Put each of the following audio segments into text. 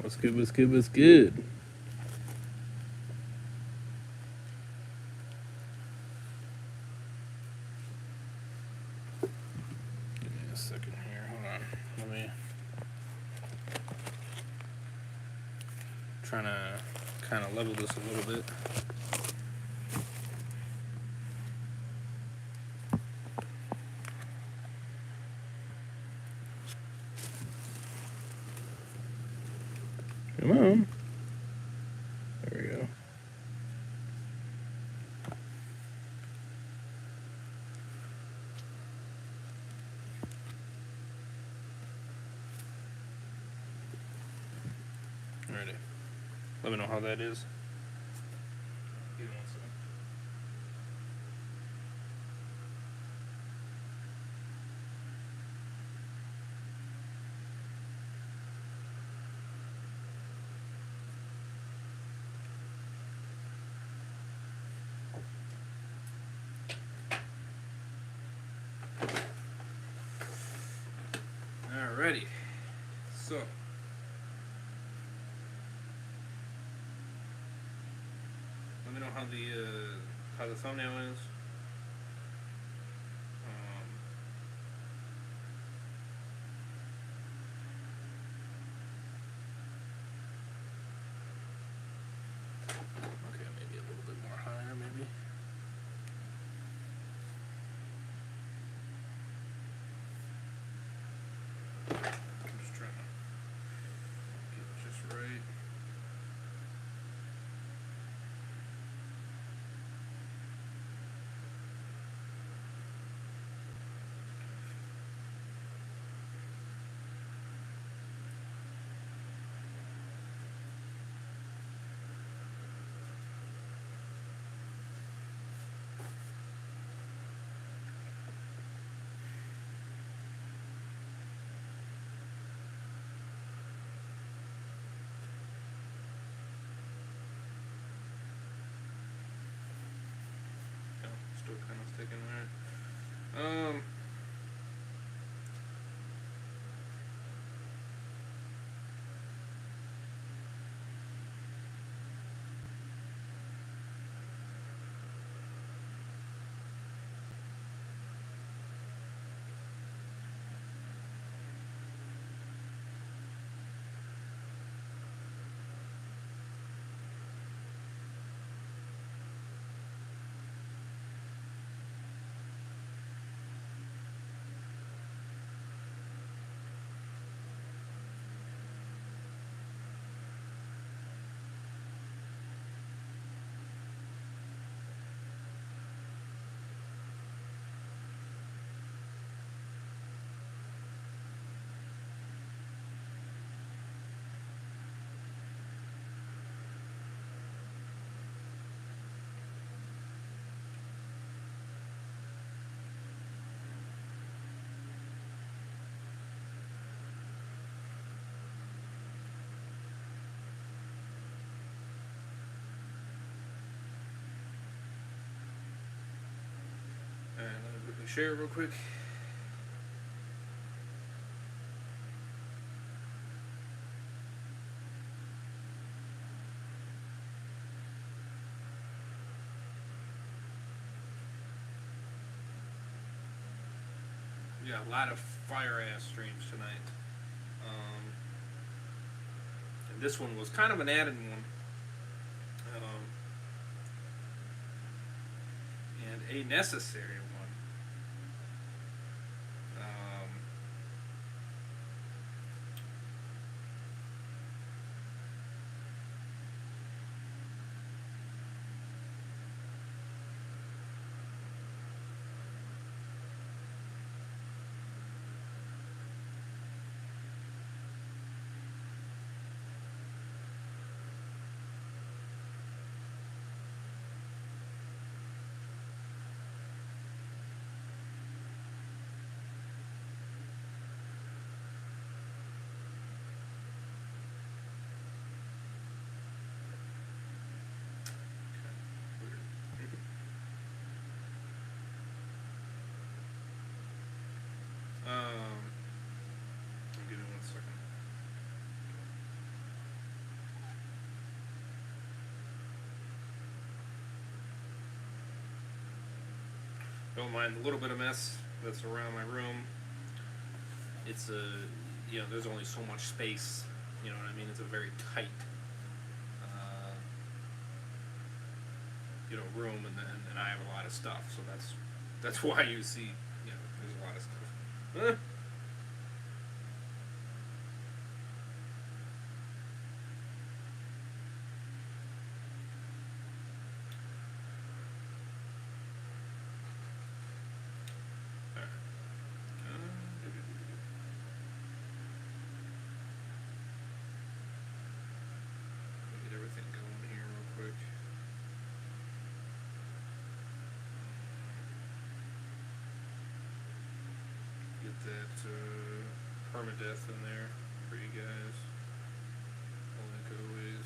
What's good? What's good? What's good? Give me a second here. Hold on. Let me. Trying to kind of level this a little bit. Come on. There we go. Ready. Let me know how that is. Give me 1 second. Alrighty. So. Let me know how the thumbnail is. Okay, maybe a little bit more higher, maybe. I'm just trying to get it just right. Still kind of sticking there. Alright, let me quickly share it real quick. Yeah, a lot of fire ass streams tonight. And this one was kind of an added one. And a necessary one. Don't mind the little bit of mess that's around my room. It's there's only so much space. You know what I mean? It's a very tight, room, and I have a lot of stuff. So that's why you see, there's a lot of stuff. That permadeath in there for you guys, like always.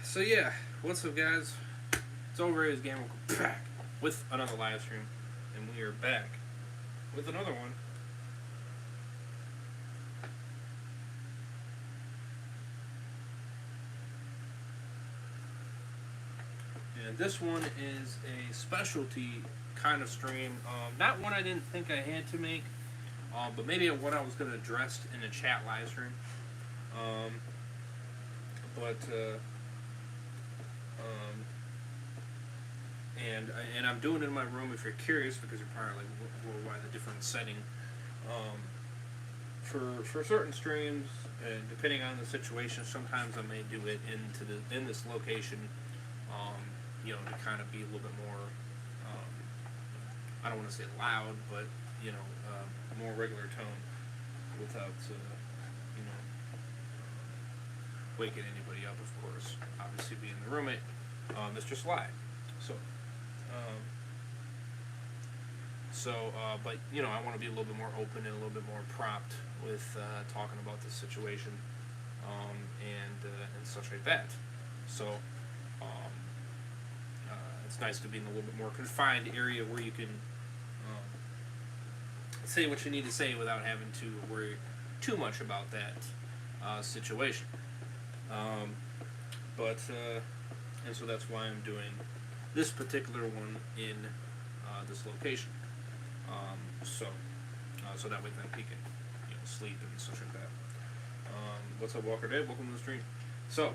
So yeah, what's up, guys? It's Overrated Gamer back with another live stream, and we are back with another one. And this one is a specialty kind of stream, not one I didn't think I had to make, but maybe one I was going to address in a chat live stream. And I'm doing it in my room if you're curious, because you're probably like, well, why the different setting? For certain streams, and depending on the situation, sometimes I may do it in this location, to kind of be a little bit more, I don't want to say loud, but more regular tone, without waking anybody up, of course. Obviously, being the roommate, Mr. Sly. But I want to be a little bit more open and a little bit more prompt with talking about the situation, and such like that. So it's nice to be in a little bit more confined area where you can say what you need to say without having to worry too much about that situation. And so that's why I'm doing this particular one in this location. So that way then he can sleep and such like that. What's up, Walker Dave? Welcome to the stream. So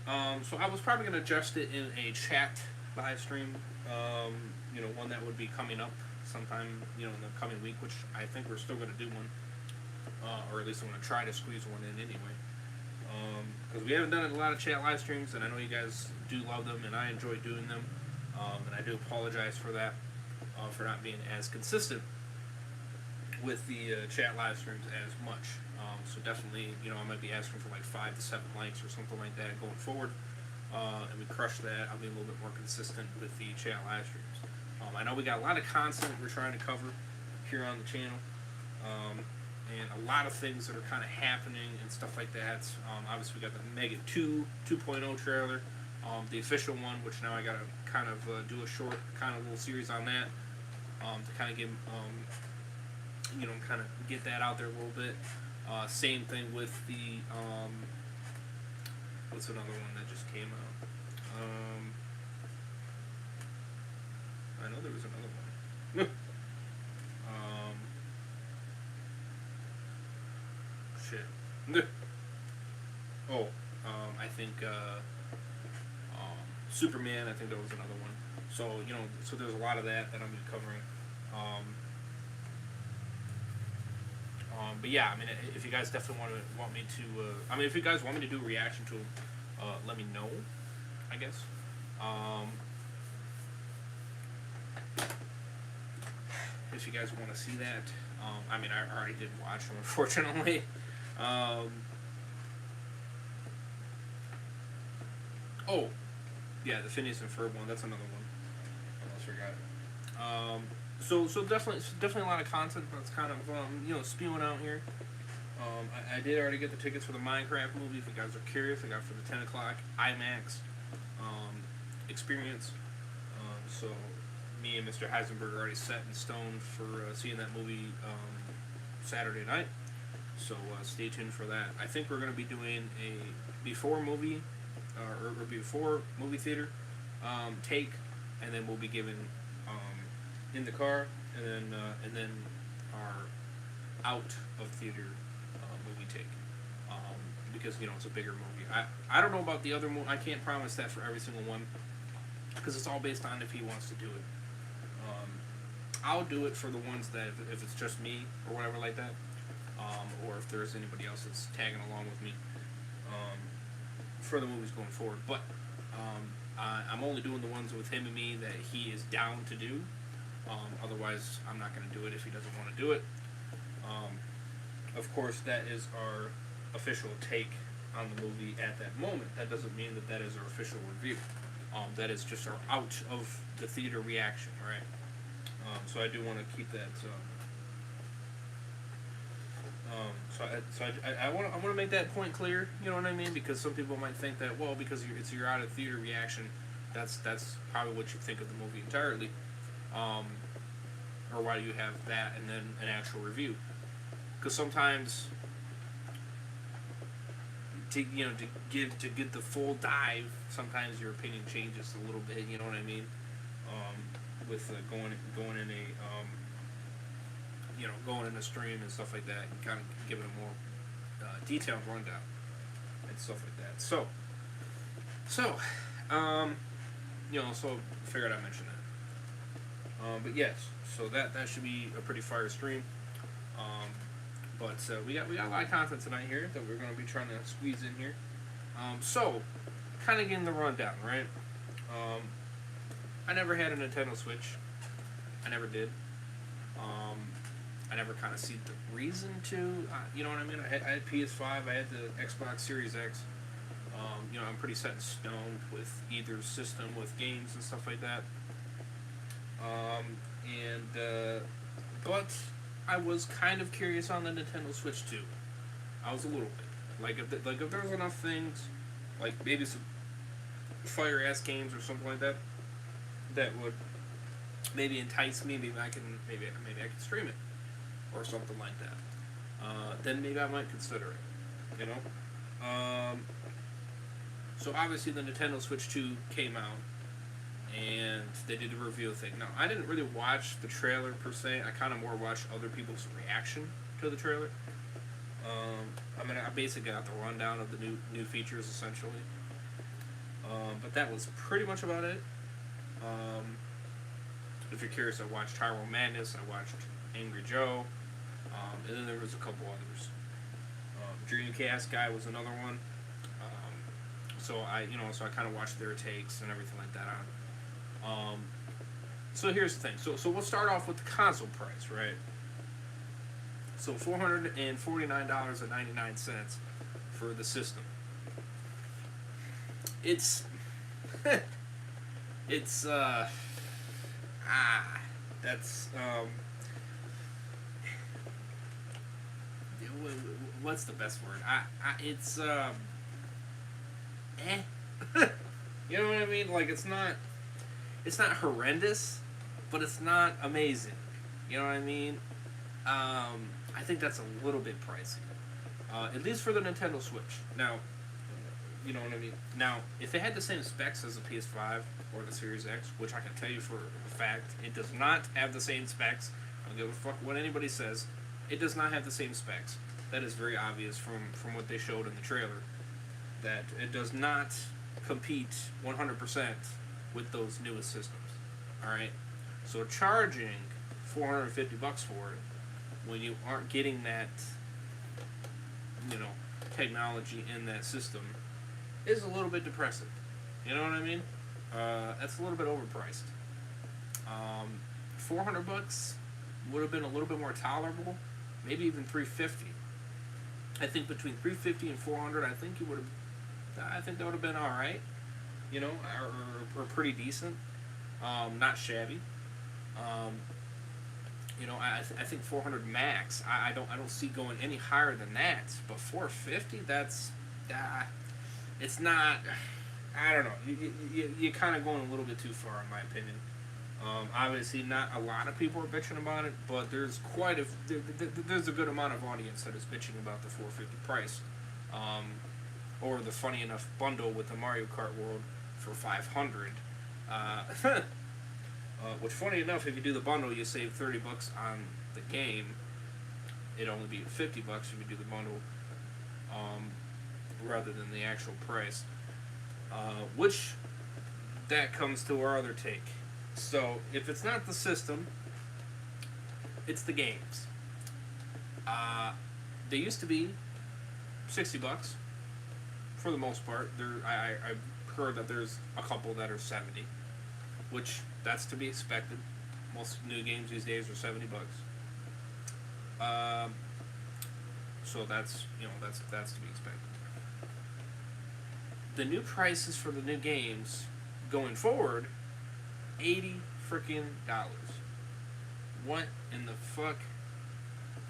I was probably going to adjust it in a chat live stream. One that would be coming up sometime in the coming week, which I think we're still going to do one, or at least I'm going to try to squeeze one in anyway. Because we haven't done a lot of chat live streams, and I know you guys do love them, and I enjoy doing them, and I do apologize for that, for not being as consistent with the chat live streams as much. So definitely, I might be asking for like 5 to 7 likes or something like that going forward, and we crush that. I'll be a little bit more consistent with the chat live streams. I know we got a lot of content we're trying to cover here on the channel. And a lot of things that are kind of happening and stuff like that. Obviously, we got the Mega 2 2.0 trailer, the official one, which now I got to kind of do a short kind of little series on that, to kind of give, kind of get that out there a little bit. Same thing with the, what's another one that just came out? I know there was another one. Shit. I think Superman. I think there was another one. So so there's a lot of that I'm gonna be covering. But yeah, I mean, if you guys definitely want me to, if you guys want me to do a reaction to them, let me know, I guess. If you guys want to see that, I already did watch them, unfortunately. Oh, yeah, the Phineas and Ferb one. That's another one. I almost forgot. So definitely a lot of content that's kind of spewing out here. I did already get the tickets for the Minecraft movie. If you guys are curious, I got for the 10 o'clock IMAX experience. So me and Mr. Heisenberg are already set in stone for seeing that movie Saturday night. So stay tuned for that. I think we're going to be doing a before movie or before movie theater take, and then we'll be giving in the car, and then our out of theater movie take, because it's a bigger movie. I don't know about the other movie. I can't promise that for every single one, because it's all based on if he wants to do it. I'll do it for the ones that if it's just me or whatever like that, or if there's anybody else that's tagging along with me for the movies going forward. But I'm only doing the ones with him and me that he is down to do. Otherwise, I'm not going to do it if he doesn't want to do it. Of course, that is our official take on the movie at that moment. That doesn't mean that is our official review. That is just our out of the theater reaction, right? So I do want to keep that. I want to make that point clear. You know what I mean? Because some people might think that, well, because it's your out of theater reaction, that's probably what you think of the movie entirely. Or why do you have that and then an actual review? Because sometimes to get the full dive, sometimes your opinion changes a little bit. You know what I mean? With going in a going in a stream and stuff like that, and kind of giving a more detailed rundown and stuff like that. So so figured I'd mention that. But yes, so that should be a pretty fire stream. But we got a lot of content tonight here that we're going to be trying to squeeze in here. So kind of getting the rundown, right? I never had a Nintendo Switch. I never did. I never kind of see the reason to. You know what I mean? I had PS5. I had the Xbox Series X. I'm pretty set in stone with either system, with games and stuff like that. But I was kind of curious on the Nintendo Switch too. I was a little bit if there's enough things, like maybe some fire ass games or something like that, that would maybe entice me. Maybe I can stream it or something like that. Then maybe I might consider it. So obviously the Nintendo Switch 2 came out, and they did the review thing. Now, I didn't really watch the trailer per se. I kind of more watched other people's reaction to the trailer. I basically got the rundown of the new features, essentially. But that was pretty much about it. If you're curious, I watched Tyrone Madness, I watched Angry Joe, and then there was a couple others. Dreamcast guy was another one. So I kind of watched their takes and everything like that on. So here's the thing. So we'll start off with the console price, right? So $449.99 for the system. It's that's what's the best word? It's you know what I mean? Like it's not horrendous, but it's not amazing. You know what I mean? I think that's a little bit pricey, at least for the Nintendo Switch. Now, you know what I mean? Now, if it had the same specs as the PS5 or the Series X, which I can tell you for a fact, it does not have the same specs. I don't give a fuck what anybody says. It does not have the same specs. That is very obvious from what they showed in the trailer. That it does not compete 100% with those newest systems. Alright? So charging $450 for it when you aren't getting that, technology in that system is a little bit depressing. You know what I mean? That's a little bit overpriced. $400 would have been a little bit more tolerable. Maybe even $350. I think between $350 and $400, I think that would have been all right. Or pretty decent. Not shabby. Um, I think 400 max. I don't see going any higher than that. But 450, that's it's not. I don't know. You're kind of going a little bit too far, in my opinion. Obviously, not a lot of people are bitching about it, but there's a good amount of audience that is bitching about the 450 price, um, or the funny enough bundle with the Mario Kart World for 500. Which, funny enough, if you do the bundle, you save $30 on the game. It'd only be $50 if you do the bundle, rather than the actual price. Which that comes to our other take. So, if it's not the system, it's the games. They used to be $60 for the most part. I've heard that there's a couple that are 70, which that's to be expected. Most new games these days are $70. So that's to be expected. The new prices for the new games going forward, $80 freaking dollars. What in the fuck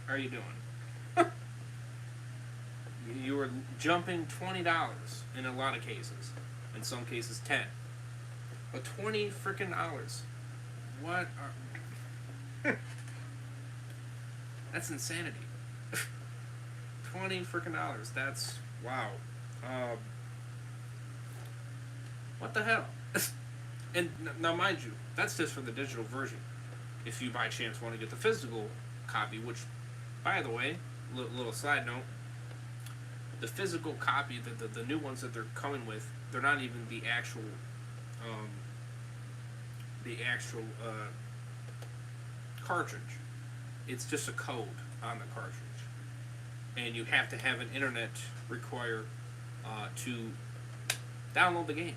are you doing? You were jumping $20 in a lot of cases. In some cases, 10. But $20 freaking dollars. What are? That's insanity. 20 freaking dollars. That's wow. What the hell? And now, mind you, that's just for the digital version. If you by chance want to get the physical copy, which, by the way, little side note, the physical copy, the new ones that they're coming with, they're not even the actual cartridge. It's just a code on the cartridge, and you have to have an internet require to download the game.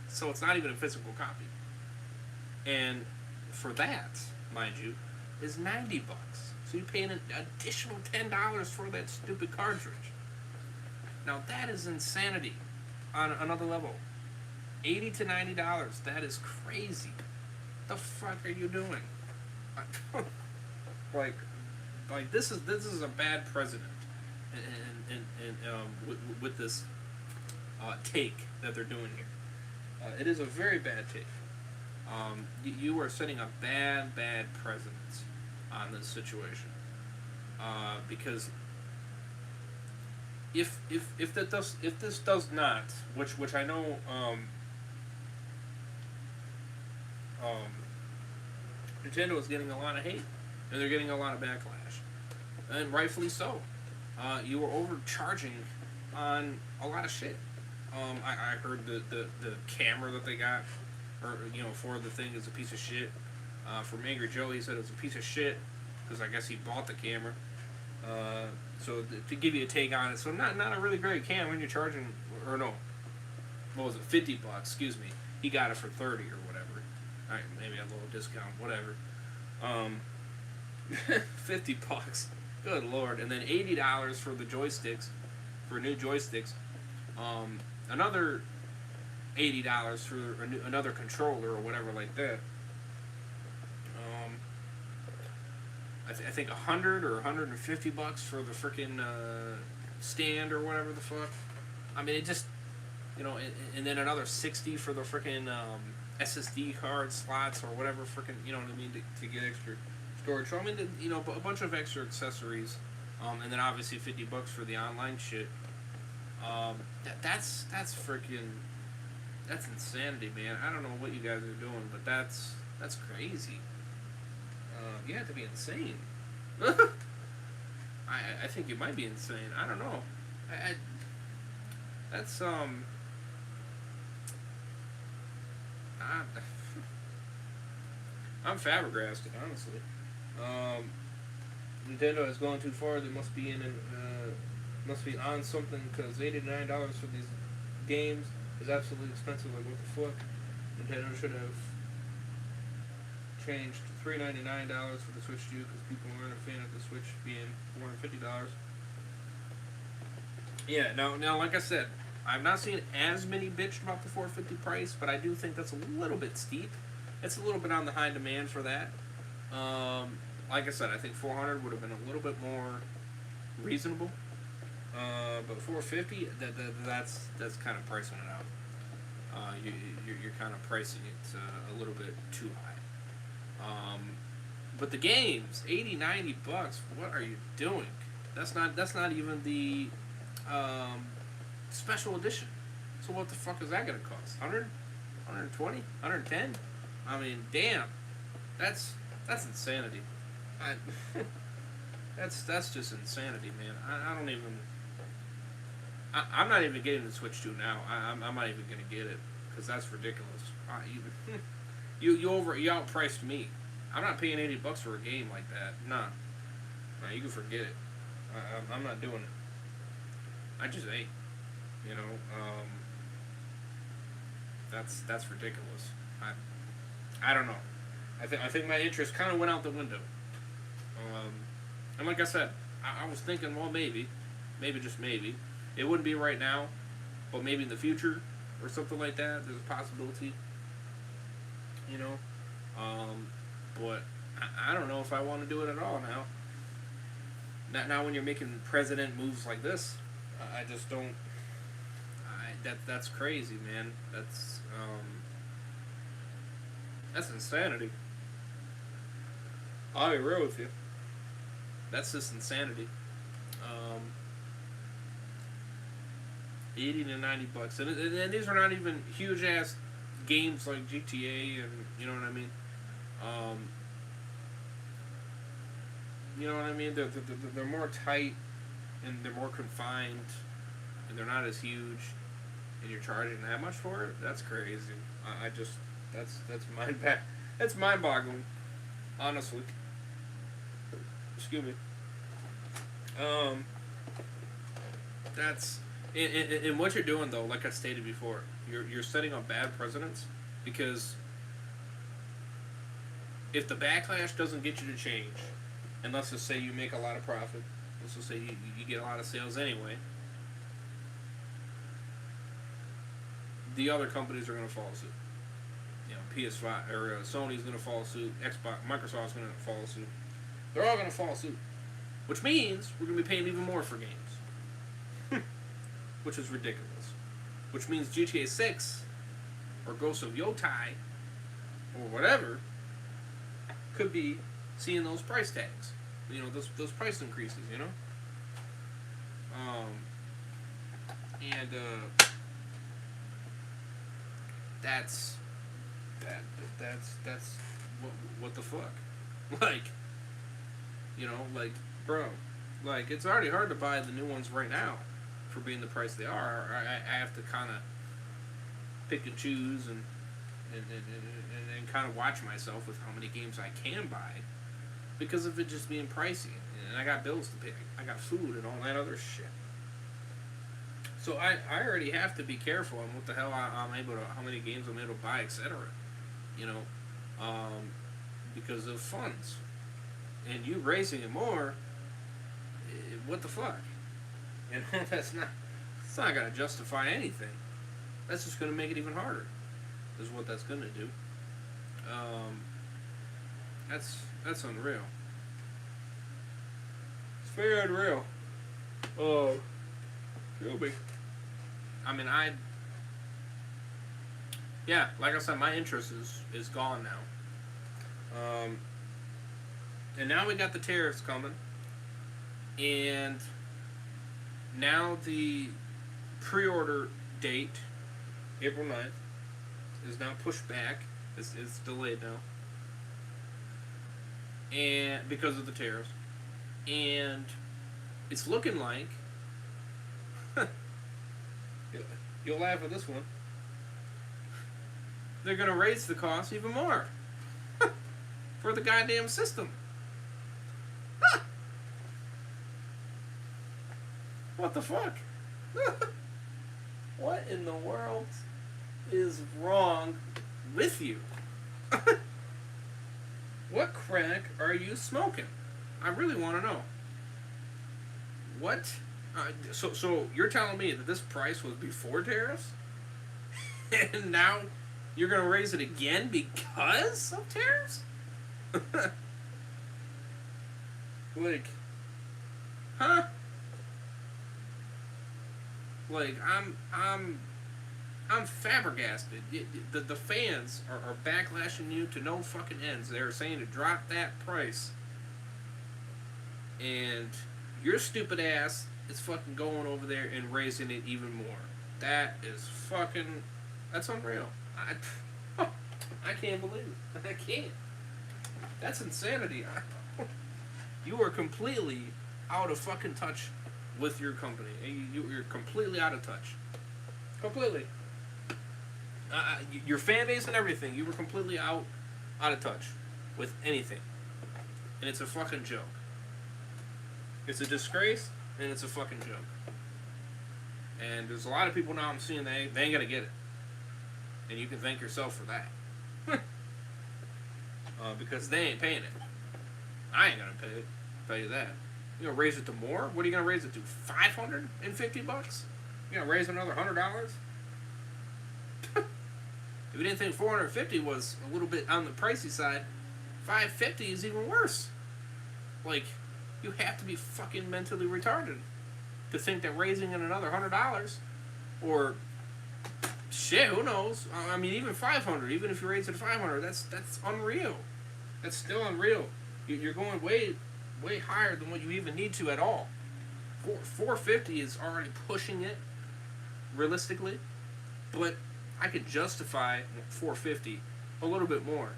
So it's not even a physical copy. And for that, mind you, is $90. So you pay an additional $10 for that stupid cartridge. Now that is insanity on another level. $80 to $90. That is crazy. What the fuck are you doing? like this is a bad precedent, and with this take that they're doing here. It is a very bad take. You are setting a bad precedent on this situation, because if this does not, which I know, Nintendo is getting a lot of hate, and they're getting a lot of backlash, and rightfully so. You are overcharging on a lot of shit. I heard the camera that they got, or for the thing, is a piece of shit. From Angry Joe, he said it was a piece of shit because I guess he bought the camera. So to give you a take on it, so not a really great camera when you're charging, or no, what was it, $50? Excuse me. He got it for 30 or whatever. All right, maybe a little discount, whatever. $50. Good lord, and then $80 for the joysticks, for new joysticks. Another $80 for another controller or whatever like that. I think $100 or $150 for the freaking stand or whatever the fuck. I mean, it just, and then another $60 for the freaking SSD card slots or whatever freaking, you know what I mean, to get extra storage. So I mean, a bunch of extra accessories, and then obviously $50 for the online shit. That's freaking, that's insanity, man. I don't know what you guys are doing, but that's crazy. You have to be insane. I think you might be insane. I don't know. That's I'm flabbergasted, honestly. Nintendo has gone too far. They must be must be on something, because $89 for these games is absolutely expensive. Like, what the fuck? Nintendo should have changed $399 for the Switch 2, because people weren't a fan of the Switch being $450. Yeah, now, like I said, I've not seen as many bitched about the $450 price, but I do think that's a little bit steep. it's a little bit on the high demand for that. Like I said, I think 400 would have been a little bit more reasonable. But 450, that's kind of pricing it out. You're kind of pricing it a little bit too high. But the games, 80, 90 bucks. What are you doing? That's not even the special edition. So what the fuck is that gonna cost? 100, 120, 110? I mean, damn, that's insanity. That's just insanity, man. I don't even. I'm not even getting the Switch 2 now. I'm not even gonna get it because that's ridiculous. You outpriced me. I'm not paying $80 for a game like that. Nah, you can forget it. I'm not doing it. I just ain't. You know, that's ridiculous. I don't know. I think my interest kind of went out the window. And like I said, I was thinking, well, maybe just maybe, it wouldn't be right now, but maybe in the future or something like that. There's a possibility. You know, but I don't know if I want to do it at all now. Now when you're making president moves like this, I just don't. That's crazy, man. That's insanity. I'll be real with you. That's just insanity. 80 to 90 bucks, and these are not even huge ass games like GTA, and you know what I mean. You know what I mean? They're more tight, and they're more confined, and they're not as huge, and you're charging that much for it. That's crazy. That's mind-boggling, honestly. Excuse me. That's and what you're doing though, like I stated before, you're setting up bad precedents, because if the backlash doesn't get you to change, and let's just say you make a lot of profit, let's just say you get a lot of sales anyway, the other companies are going to follow suit. You know, PS5 or Sony's going to follow suit. Xbox, Microsoft's going to follow suit. They're all going to follow suit, which means we're going to be paying even more for games, which is ridiculous. Which means GTA 6 or Ghost of Yotai or whatever could be seeing those price tags. You know, those price increases. You know, and that's what the fuck? Like, you know, like, bro, like, it's already hard to buy the new ones right now for being the price they are. I have to kind of pick and choose and kind of watch myself with how many games I can buy because of it just being pricey. And I got bills to pay. I got food and all that other shit. So I already have to be careful on what the hell I'm able to, how many games I'm able to buy, etc. You know, because of funds. And you raising it more, what the fuck? You know, it's not gonna justify anything. That's just gonna make it even harder. Is what that's gonna do. That's unreal. It's very unreal. Oh, kill me. I mean, yeah, like I said, my interest is gone now. And now we got the tariffs coming, and now the pre-order date, April 9th, is now pushed back. It's delayed now, and because of the tariffs, and it's looking like you'll laugh at this one. They're gonna raise the cost even more for the goddamn system. What the fuck? What in the world is wrong with you? What crack are you smoking? I really want to know. What? So you're telling me that this price was before tariffs, and now You're gonna raise it again because of tariffs? Like, huh? Like, I'm flabbergasted. The fans are backlashing you to no fucking ends. They're saying to drop that price, and your stupid ass is fucking going over there and raising it even more. That is fucking. That's unreal. I can't believe it. I can't. That's insanity. You are completely out of fucking touch with your company. You're completely out of touch. Completely. Your fan base and everything. You were completely out of touch with anything. And it's a fucking joke. It's a disgrace, and it's a fucking joke. And there's a lot of people now I'm seeing they ain't gonna get it. And you can thank yourself for that. Because they ain't paying it. I ain't gonna pay it. Tell you that. You gonna raise it to more? What are you gonna raise it to? $550? You gonna raise another $100? If you didn't think $450 was a little bit on the pricey side, $550 is even worse. Like, you have to be fucking mentally retarded to think that raising it another $100 or shit, who knows? I mean, even $500, even if you raise it to $500, that's unreal. That's still unreal. You're going way higher than what you even need to at all. $450 is already pushing it, realistically, but I could justify $450 a little bit more.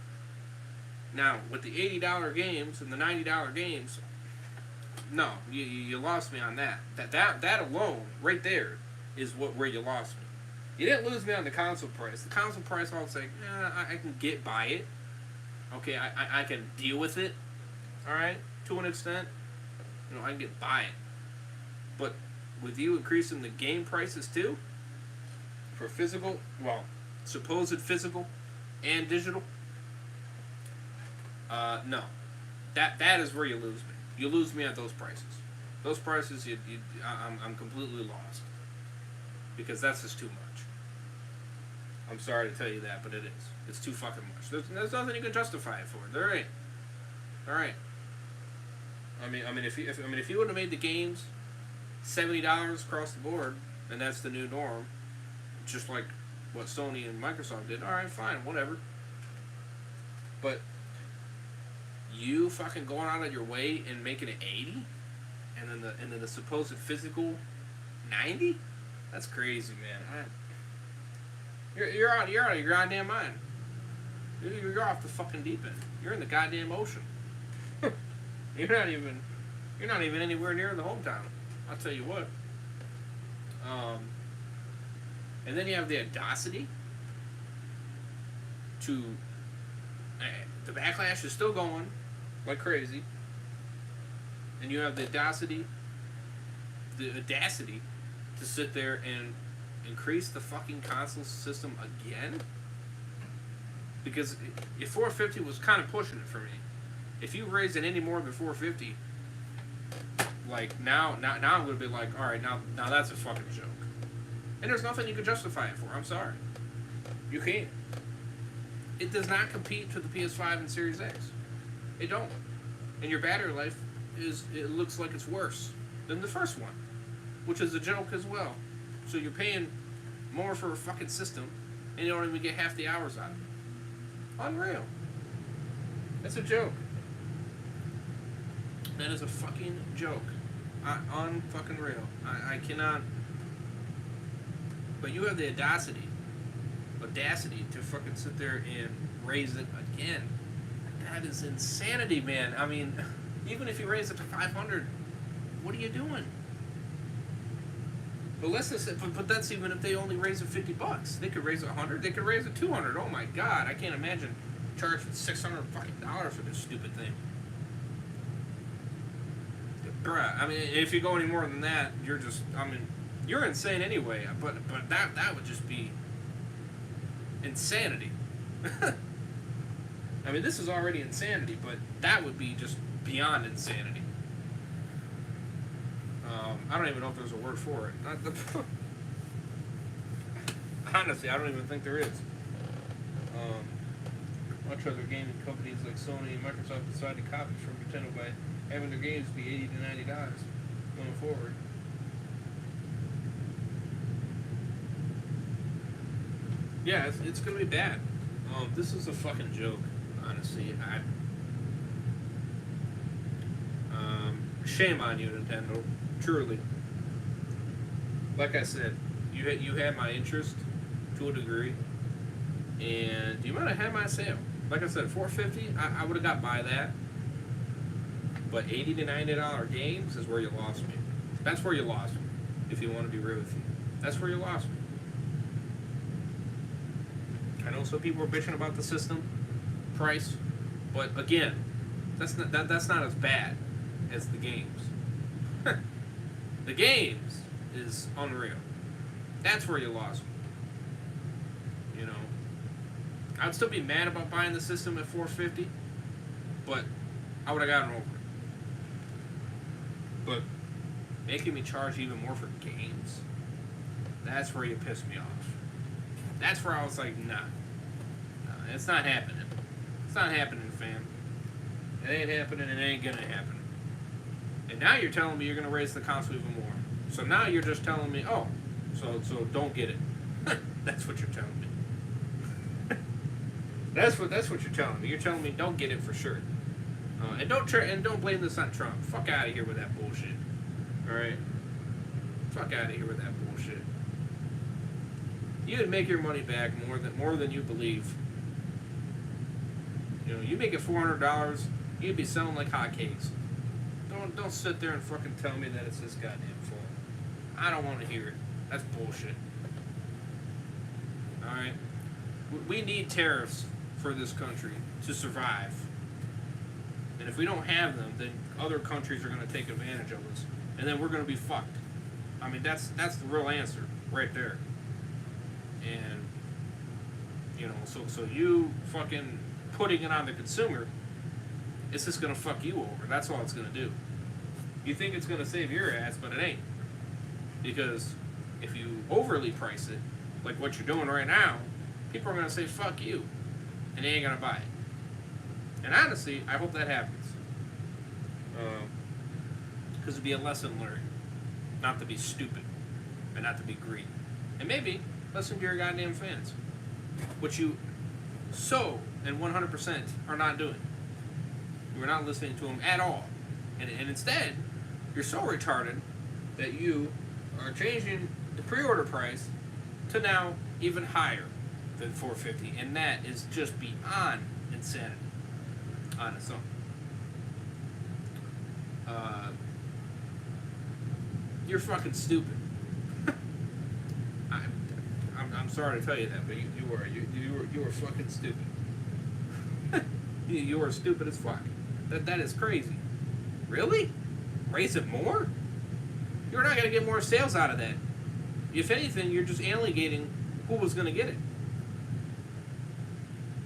Now, with the $80 games and the $90 games, no, you lost me on that. That alone, right there, is where you lost me. You didn't lose me on the console price. The console price, I was like, I can get by it. Okay, I can deal with it. All right, to an extent, I can get by it. But with you increasing the game prices too, for physical, well, supposed physical and digital, no, that is where you lose me. You lose me at those prices. Those prices, I'm completely lost, because that's just too much. I'm sorry to tell you that, but it is. It's too fucking much. There's nothing you can justify it for. There ain't. All right. I mean, if you would have made the games $70 across the board, and that's the new norm, just like what Sony and Microsoft did, all right, fine, whatever. But you fucking going out of your way and making it 80, and then the supposed physical 90? That's crazy, man. You're out of your goddamn mind. You're off the fucking deep end. You're in the goddamn ocean. You're not even anywhere near the hometown. I'll tell you what. And then you have the audacity to. The backlash is still going like crazy, and you have the audacity to sit there and increase the fucking console system again. Because if $450 was kind of pushing it for me, if you raise it any more than $450, like now I'm gonna be like, all right, now that's a fucking joke, and there's nothing you can justify it for. I'm sorry, you can't. It does not compete to the PS5 and Series X. It don't, and your battery life it looks like it's worse than the first one, which is a joke as well. So you're paying more for a fucking system, and you don't even get half the hours out of it. Unreal. That's a joke. That is a fucking joke. Unfucking real. I cannot. But you have the audacity to fucking sit there and raise it again. That is insanity, man. I mean, even if you raise it to 500, what are you doing? But but that's even if they only raise it $50. They could raise it $100. They could raise it $200. Oh my god, I can't imagine charging $600 fucking dollars for this stupid thing. Bruh, I mean, if you go any more than that, you're insane anyway. But that would just be insanity. I mean, this is already insanity, but that would be just beyond insanity. I don't even know if there's a word for it. Honestly, I don't even think there is. Much other gaming companies like Sony and Microsoft decided to copy from Nintendo by having their games be $80 to $90 going forward. Yeah, it's gonna be bad. This is a fucking joke, honestly. Shame on you, Nintendo. Truly. Like I said, you had my interest to a degree, and you might have had my sale. Like I said, $450, I would have got by that. But $80 to $90 games is where you lost me. That's where you lost me. If you want to be real with you, that's where you lost me. I know some people are bitching about the system price, but again, that's not as bad as the games. The games is unreal. That's where you lost me. You know, I'd still be mad about buying the system at $450, but I would have gotten over it. But making me charge even more for games, that's where you pissed me off. That's where I was like, nah, it's not happening. It's not happening, fam. It ain't happening, it ain't gonna happen. And now you're telling me you're gonna raise the console even more. So now you're just telling me, oh, so don't get it. That's what you're telling me. That's what you're telling me. You're telling me don't get it for sure. And don't blame this on Trump. Fuck out of here with that bullshit. All right. Fuck out of here with that bullshit. You'd make your money back more than you believe. You know, you make it $400, you'd be selling like hotcakes. Don't sit there and fucking tell me that it's this goddamn fault. I don't want to hear it. That's bullshit. All right. We need tariffs for this country to survive. And if we don't have them, then other countries are going to take advantage of us, and then we're going to be fucked. I mean, that's the real answer right there. And you know, so you fucking putting it on the consumer, it's just going to fuck you over. That's all it's going to do. You think it's going to save your ass, but it ain't. Because if you overly price it, like what you're doing right now, people are going to say fuck you, and they ain't going to buy it. And honestly, I hope that happens. Because it'd be a lesson learned. Not to be stupid. And not to be greedy. And maybe listen to your goddamn fans. Which you so and 100% are not doing. You're not listening to them at all. And instead, you're so retarded that you are changing the pre-order price to now even higher than $450. And that is just beyond insanity. On its own. You're fucking stupid. I'm sorry to tell you that, but you are fucking stupid. You are stupid as fuck. That is crazy. Really? Raise it more? You're not gonna get more sales out of that. If anything, you're just alienating who was gonna get it.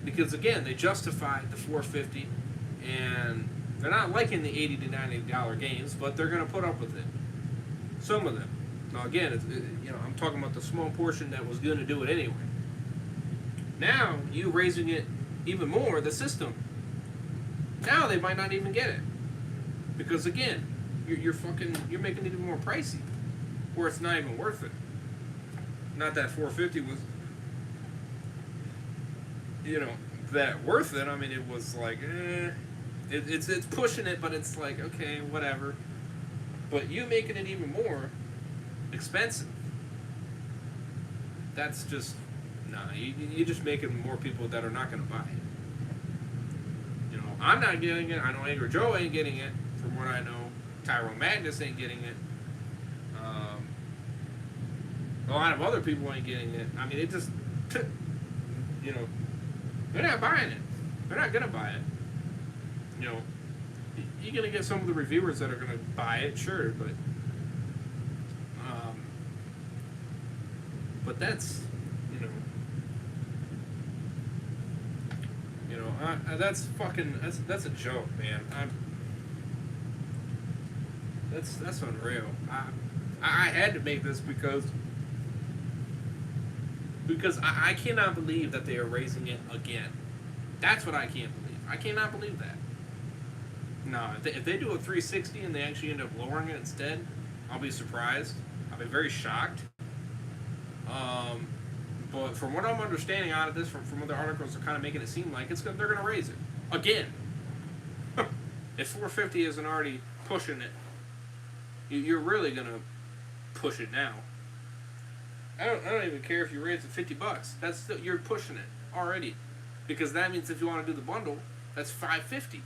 Because again, they justified the $450, and they're not liking the $80 to $90 games, but they're going to put up with it. Some of them. Now again, I'm talking about the small portion that was going to do it anyway. Now you raising it even more, the system. Now they might not even get it, because again, you're making it even more pricey, where it's not even worth it. Not that $450 was. That worth it. I mean, it was like, it's pushing it, but it's like, okay, whatever. But you making it even more expensive, that's just, you're just making more people that are not going to buy it. I'm not getting it. I know Angry Joe ain't getting it, from what I know. Tyrone Magnus ain't getting it. A lot of other people ain't getting it. I mean, it just, they're not buying it. They're not going to buy it. You're going to get some of the reviewers that are going to buy it, sure, but that's, that's fucking, that's a joke, man. That's unreal. I had to make this because Because I cannot believe that they are raising it again. That's what I can't believe. I cannot believe that. No, if they do a 360 and they actually end up lowering it instead, I'll be surprised. I'll be very shocked. Um, but from what I'm understanding out of this, from other articles, they're kind of making it seem like they're going to raise it again. If 450 isn't already pushing it, you're really going to push it now. I don't even care if you raise it $50. That's still, you're pushing it already, because that means if you want to do the bundle, that's $550.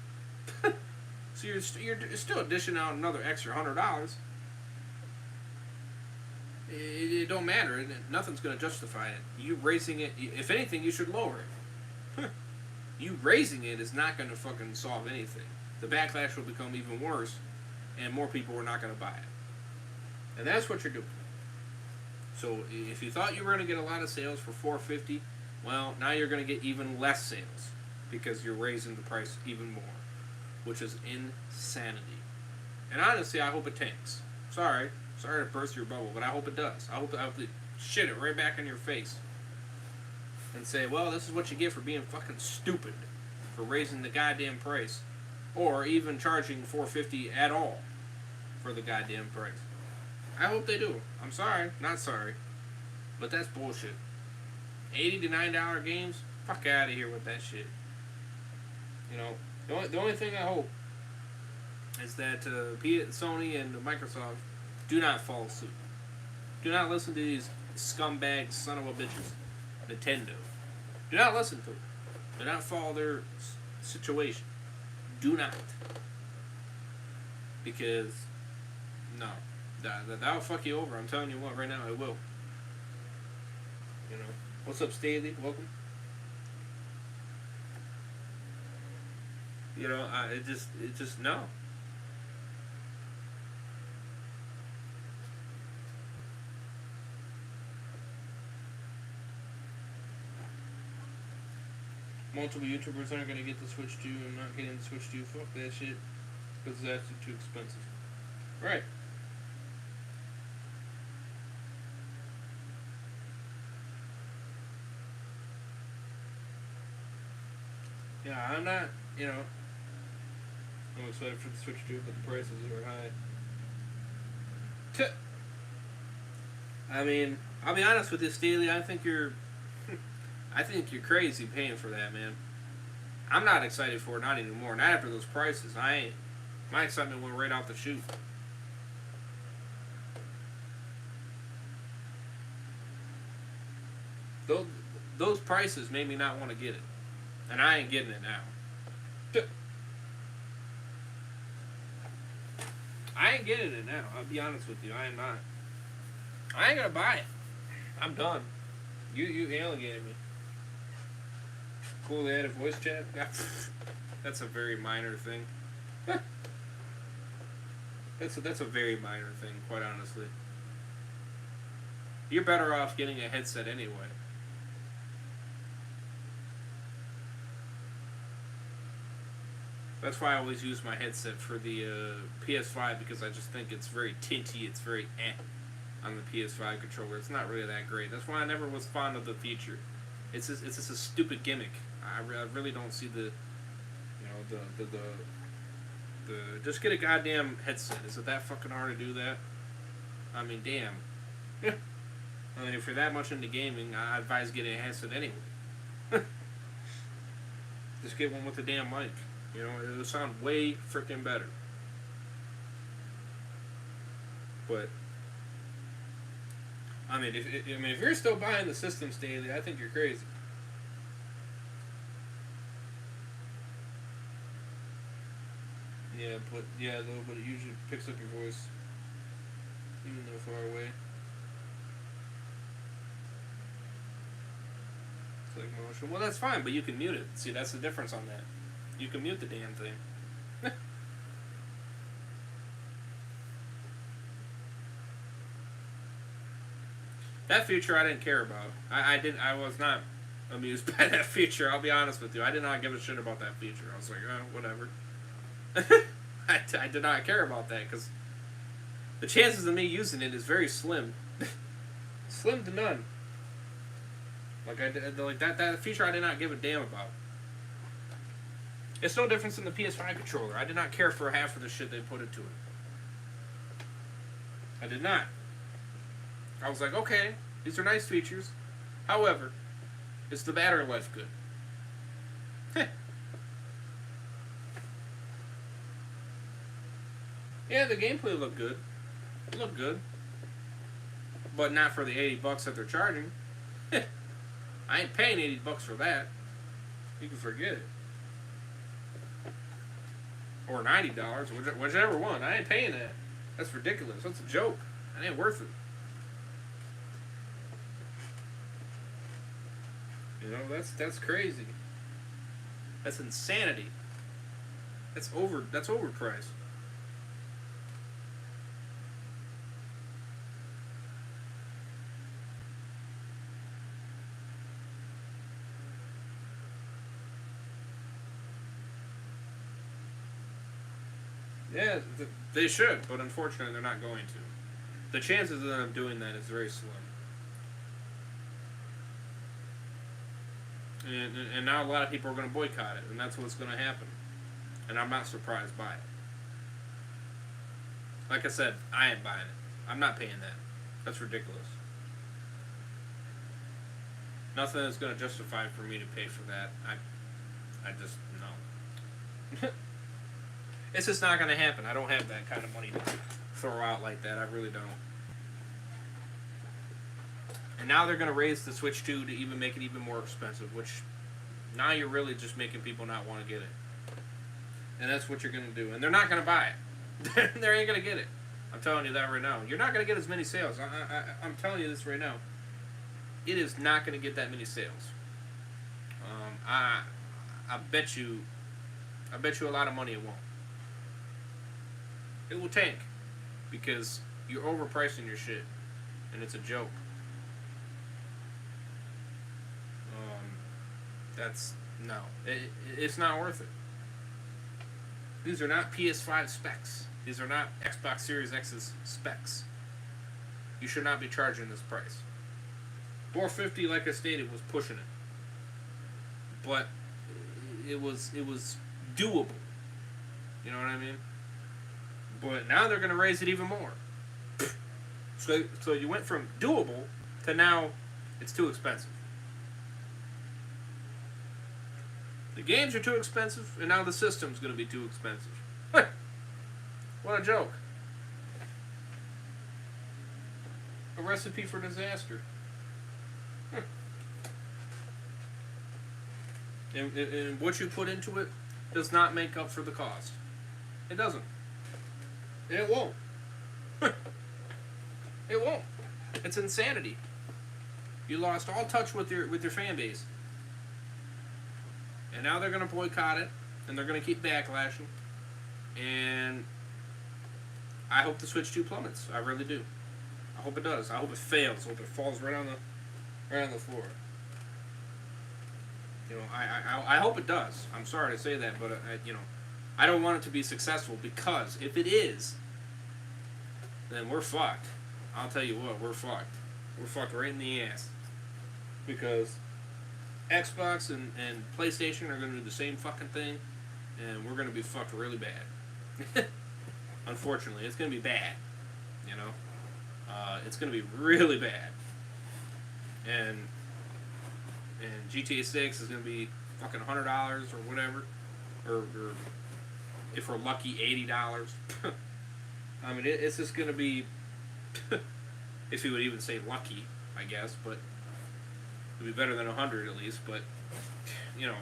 So you're still dishing out another extra $100. It don't matter. Nothing's going to justify it. You raising it, if anything, you should lower it. You raising it is not going to fucking solve anything. The backlash will become even worse, and more people are not going to buy it. And that's what you're doing. So if you thought you were going to get a lot of sales for $450, well, now you're going to get even less sales because you're raising the price even more, which is insanity. And honestly, I hope it tanks. Sorry to burst your bubble, but I hope it does. I hope to shit it right back in your face and say, well, this is what you get for being fucking stupid, for raising the goddamn price, or even charging $450 at all for the goddamn price. I hope they do. I'm sorry, not sorry, but that's bullshit. $80 to $9 games, fuck out of here with that shit. You know, the only thing I hope is that Sony and Microsoft do not follow suit. Do not listen to these scumbag son of a bitches, Nintendo. Do not listen to them. Do not follow their situation. Do not. Because, no. That'll fuck you over. I'm telling you what, right now, it will. You know. What's up, Staley? Welcome. You know, it just, no. Multiple YouTubers aren't going to get the Switch 2 and not getting the Switch 2. Fuck that shit. Because it's actually too expensive. Right. Yeah, I'm not, you know, I'm excited for the Switch 2, but the prices are high. I mean, I'll be honest with you, Steely, I think you're crazy paying for that, man. I'm not excited for it, not anymore. Not after those prices. My excitement went right off the chute. Those prices made me not want to get it. And I ain't getting it now. I ain't getting it now. I'll be honest with you. I am not. I ain't gonna buy it. I'm done. You alienated me. Cool, they had a voice chat? That's a very minor thing. That's a very minor thing, quite honestly. You're better off getting a headset anyway. That's why I always use my headset for the PS5, because I just think it's very tinty, it's very on the PS5 controller. It's not really that great. That's why I never was fond of the feature. It's just a stupid gimmick. I really don't see the just get a goddamn headset. Is it that fucking hard to do that? I mean, damn. I mean, if you're that much into gaming, I advise getting a headset anyway. Just get one with a damn mic. You know, it'll sound way freaking better. But I mean, if you're still buying the system, Stanley, I think you're crazy. Yeah, but it usually picks up your voice, even though far away. It's like motion. Well, that's fine, but you can mute it. See, that's the difference on that. You can mute the damn thing. That feature I didn't care about. I was not amused by that feature. I'll be honest with you. I did not give a shit about that feature. I was like, oh, whatever. I did not care about that because the chances of me using it is very slim. Slim to none. Like that feature I did not give a damn about. It's no difference in the PS5 controller. I did not care for half of the shit they put into it. I did not. I was like, okay, these are nice features. However, is the battery life good? Heh. Yeah, the gameplay looked good. It looked good. But not for the $80 that they're charging. I ain't paying $80 for that. You can forget it. Or $90, whichever one. I ain't paying that. That's ridiculous. That's a joke. That ain't worth it. You know, that's crazy. That's insanity. That's overpriced. Yeah, they should, but unfortunately they're not going to. The chances of them doing that is very slim. And now a lot of people are going to boycott it, and that's what's going to happen. And I'm not surprised by it. Like I said, I ain't buying it. I'm not paying that. That's ridiculous. Nothing is going to justify for me to pay for that. I just, no. It's just not going to happen. I don't have that kind of money to throw out like that. I really don't. And now they're going to raise the Switch 2 to even make it even more expensive, which now you're really just making people not want to get it. And that's what you're going to do. And they're not going to buy it. They ain't going to get it. I'm telling you that right now. You're not going to get as many sales. I'm telling you this right now. It is not going to get that many sales. I bet you a lot of money it won't. It will tank because you're overpricing your shit, and it's a joke. It's not worth it. These are not PS5 specs. These are not Xbox Series X's specs. You should not be charging this price. $450, like I stated, was pushing it, but it was doable. You know what I mean? But now they're going to raise it even more. So you went from doable to now it's too expensive. The games are too expensive, and now the system's going to be too expensive. What a joke. A recipe for disaster. And what you put into it does not make up for the cost. It doesn't. And it won't. It won't. It's insanity. You lost all touch with your fan base. And now they're going to boycott it, and they're going to keep backlashing. And I hope the Switch 2 plummets. I really do. I hope it does. I hope it fails. I hope it falls right on the floor. You know, I hope it does. I'm sorry to say that, but I don't want it to be successful, because if it is, then we're fucked. I'll tell you what, we're fucked. We're fucked right in the ass. Because Xbox and PlayStation are going to do the same fucking thing, and we're going to be fucked really bad. Unfortunately, it's going to be bad. You know? It's going to be really bad. And GTA 6 is going to be fucking $100 or whatever. Or if we're lucky, $80. I mean, it's just going to be, if you would even say lucky, I guess, but it'll be better than 100 at least. But you know,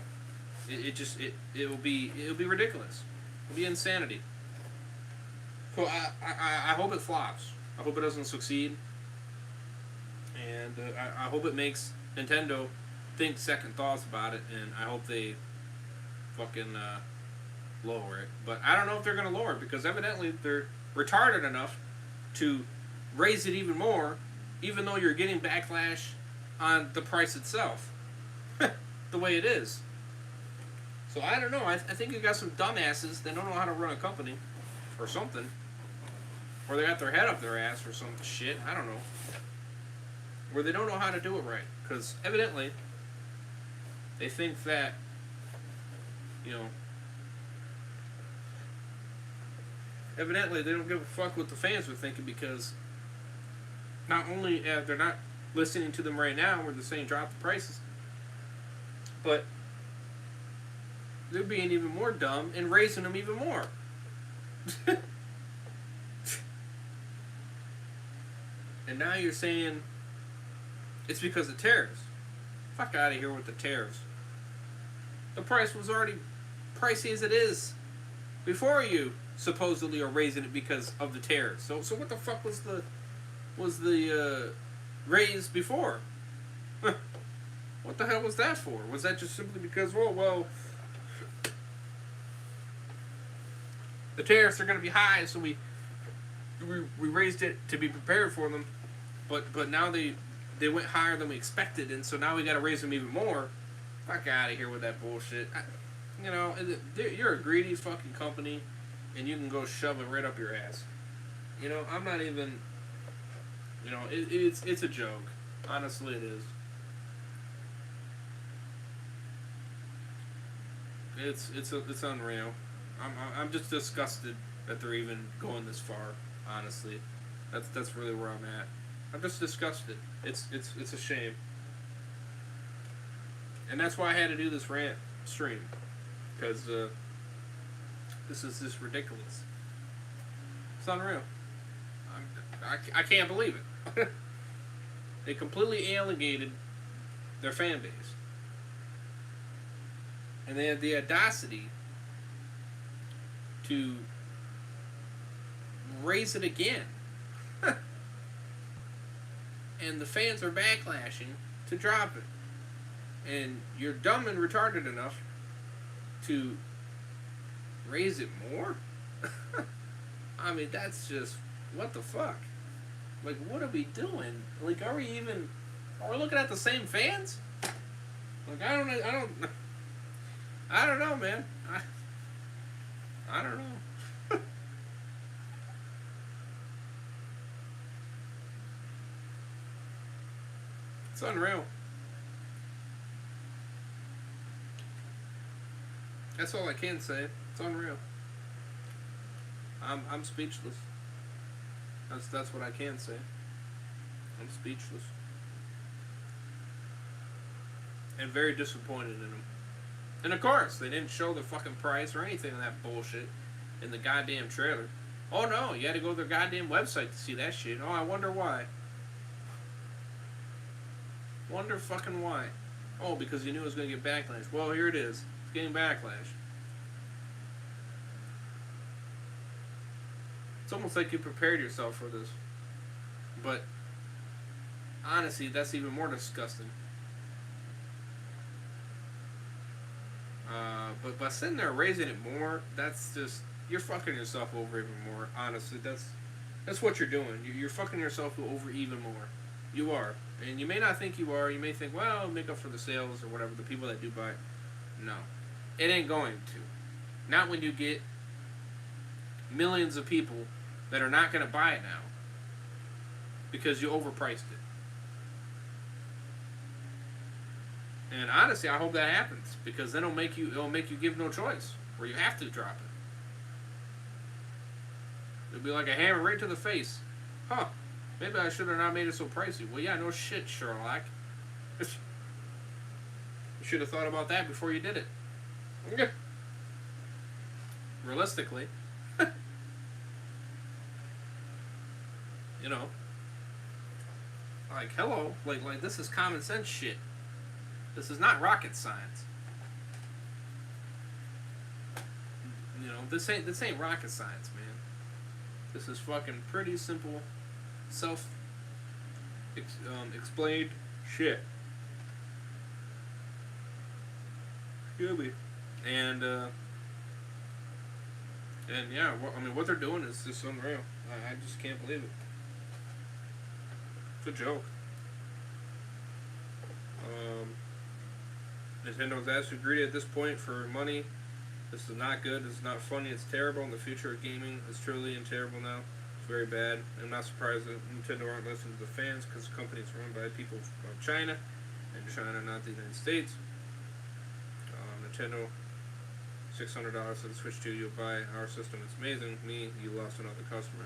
it'll be ridiculous. It'll be insanity. So I hope it flops. I hope it doesn't succeed, and I hope it makes Nintendo think second thoughts about it, and I hope they fucking lower it. But I don't know if they're going to lower it, because evidently they're retarded enough to raise it even more, even though you're getting backlash on the price itself, the way it is. So I don't know. I think you got some dumbasses that don't know how to run a company, or something, or they got their head up their ass or some shit. I don't know. where they don't know how to do it right. Because evidently, they think that, you know, evidently they don't give a fuck what the fans are thinking, because not only they're not listening to them right now where they're saying drop the prices, but they're being even more dumb and raising them even more. And now you're saying it's because of tariffs. Fuck out of here with the tariffs. The price was already pricey as it is before you supposedly are raising it because of the tariffs. So what the fuck was the raise before? What the hell was that for? Was that just simply because, well, the tariffs are going to be high, so we raised it to be prepared for them, but now they went higher than we expected, and so now we got to raise them even more. Fuck out of here with that bullshit. You're a greedy fucking company, and you can go shove it right up your ass. I'm not even. It's a joke. Honestly, it is. It's unreal. I'm just disgusted that they're even going this far. Honestly, that's really where I'm at. I'm just disgusted. It's a shame, and that's why I had to do this rant stream, because this is just ridiculous. It's unreal. I can't believe it. They completely alienated their fan base, and they had the audacity to raise it again. And the fans are backlashing to drop it. And you're dumb and retarded enough to raise it more? I mean, that's just, what the fuck? Like, what are we doing? Like, are we looking at the same fans? Like, I don't know, man. I don't know. It's unreal. That's all I can say. It's unreal. I'm speechless. That's what I can say. I'm speechless. And very disappointed in them. And of course, they didn't show the fucking price or anything of that bullshit in the goddamn trailer. Oh no, you had to go to their goddamn website to see that shit. Oh, I wonder why. Wonder fucking why. Oh, because you knew it was going to get backlash. Well, here it is. It's getting backlash. It's almost like you prepared yourself for this. But honestly, that's even more disgusting. But by sitting there raising it more, that's just, you're fucking yourself over even more. Honestly, that's what you're doing. You're fucking yourself over even more. You are. And you may not think you are. You may think, well, make up for the sales or whatever, the people that do buy it. No. It ain't going to. Not when you get millions of people that are not going to buy it now because you overpriced it. And honestly, I hope that happens, because then it'll make you give no choice, where you have to drop it. It'll be like a hammer right to the face. Huh. Maybe I should have not made it so pricey. Well, yeah, no shit, Sherlock. You should have thought about that before you did it. Okay. Realistically. Like, hello. Like this is common sense shit. This is not rocket science. This ain't rocket science, man. This is fucking pretty simple, explained shit. Excuse me. And yeah, what they're doing is just unreal. I just can't believe it. It's a joke. Nintendo's actually greedy at this point for money. This is not good. This is not funny. It's terrible. And the future of gaming is truly and terrible now. very bad. I'm not surprised that Nintendo aren't listening to the fans because the company's run by people from China, and China, not the United States. Nintendo, $600 for the Switch 2. You'll buy our system. It's amazing. Me, you lost another customer.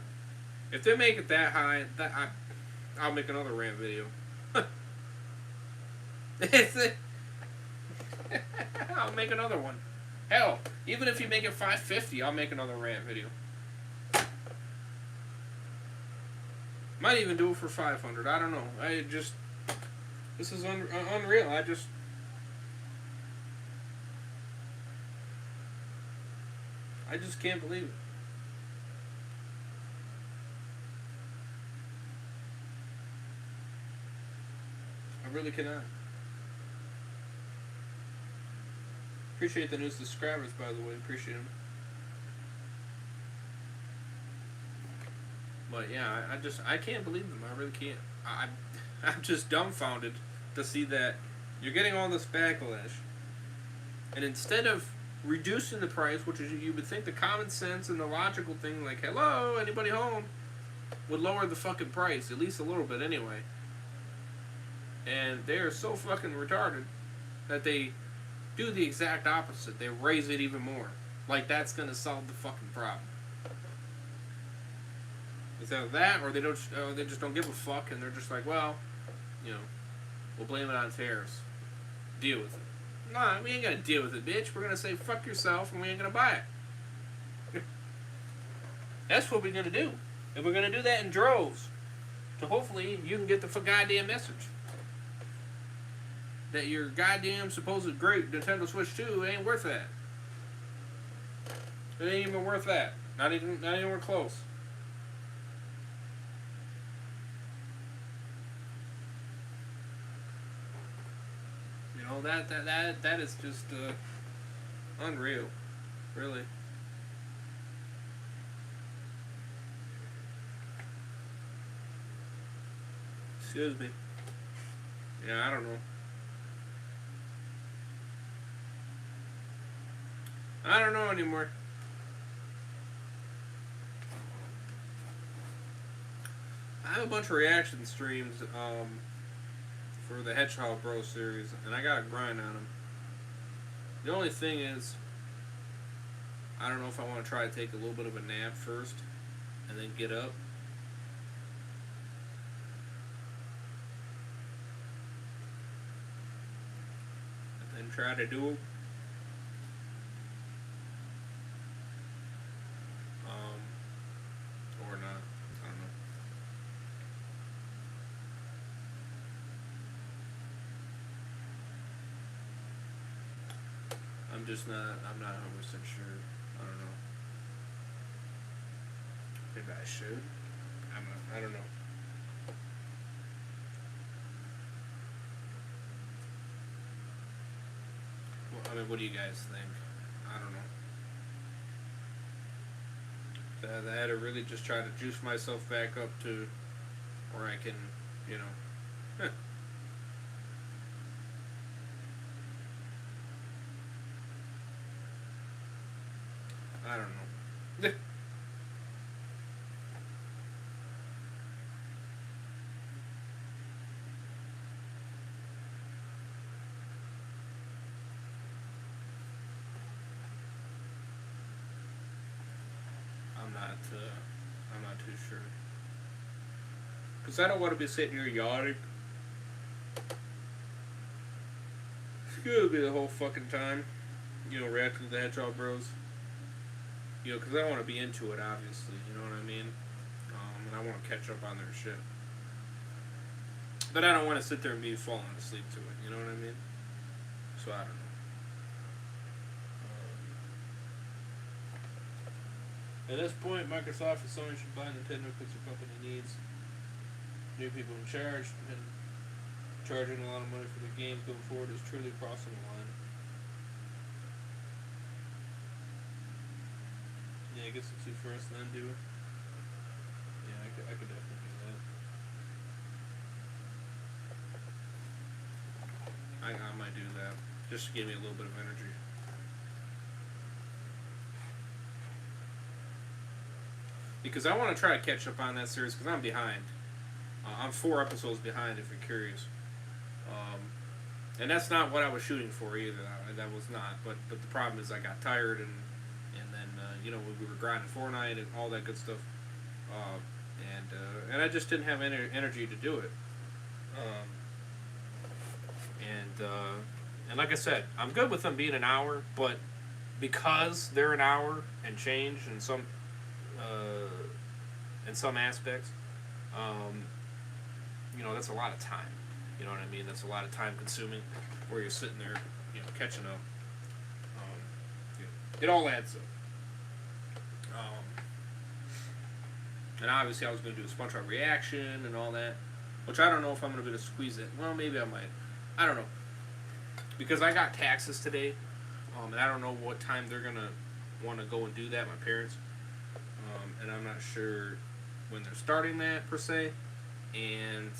If they make it that high, I'll make another rant video. I'll make another one. Hell, even if you make it $550, I'll make another rant video. Might even do it for $500. I don't know. This is unreal. I just can't believe it. I really cannot. Appreciate the new subscribers, by the way. Appreciate them. But yeah, I can't believe them. I really can't. I'm just dumbfounded to see that you're getting all this backlash, and instead of reducing the price, which is, you would think the common sense and the logical thing, like, hello, anybody home, would lower the fucking price, at least a little bit anyway. And they are so fucking retarded that they do the exact opposite. They raise it even more. Like that's gonna solve the fucking problem. It's either that, or they just don't give a fuck, and they're just like, well, we'll blame it on tariffs. Deal with it. Nah, we ain't gonna deal with it, bitch. We're gonna say fuck yourself, and we ain't gonna buy it. That's what we're gonna do, and we're gonna do that in droves. So hopefully you can get the goddamn message that your goddamn supposed great Nintendo Switch 2 ain't worth that. It ain't even worth that. Not anywhere close. That is just unreal, really. Excuse me. Yeah, I don't know. I don't know anymore. I have a bunch of reaction streams for the Hedgehog Bros series, and I got a grind on them. The only thing is, I don't know if I want to try to take a little bit of a nap first, and then get up. And then try to do it. Or not. I don't know. I'm not 100% sure. I don't know. Maybe I should. I don't know. Well, I mean, what do you guys think? I don't know. I had to really just try to juice myself back up to where I can, I don't know. I'm not too sure. Because I don't want to be sitting here yawning. Excuse me the whole fucking time. Reacting to the Hedgehog Bros. Because I want to be into it, obviously. You know what I mean? And I want to catch up on their shit. But I don't want to sit there and be falling asleep to it. You know what I mean? So I don't know. At this point, Microsoft and Sony should buy Nintendo because the company needs new people in charge, and charging a lot of money for the games going forward is truly crossing the line. Yeah, I guess it's you first, then do it. Yeah, I could definitely do that. I might do that, just to give me a little bit of energy. because I want to try to catch up on that series because I'm behind. I'm 4 episodes behind, if you're curious. Um, and that's not what I was shooting for either. That was not. But the problem is I got tired and then we were grinding Fortnite and all that good stuff. Uh, and I just didn't have energy to do it. Um, and like I said, I'm good with them being an hour, but because they're an hour and change in some aspects, that's a lot of time. You know what I mean? That's a lot of time consuming, where you're sitting there, catching up. It all adds up. And obviously I was going to do a SpongeBob reaction and all that, which I don't know if I'm going to be able to squeeze it. Well, maybe I might. I don't know. Because I got taxes today, and I don't know what time they're going to want to go and do that, my parents. And I'm not sure when they're starting that, per se. And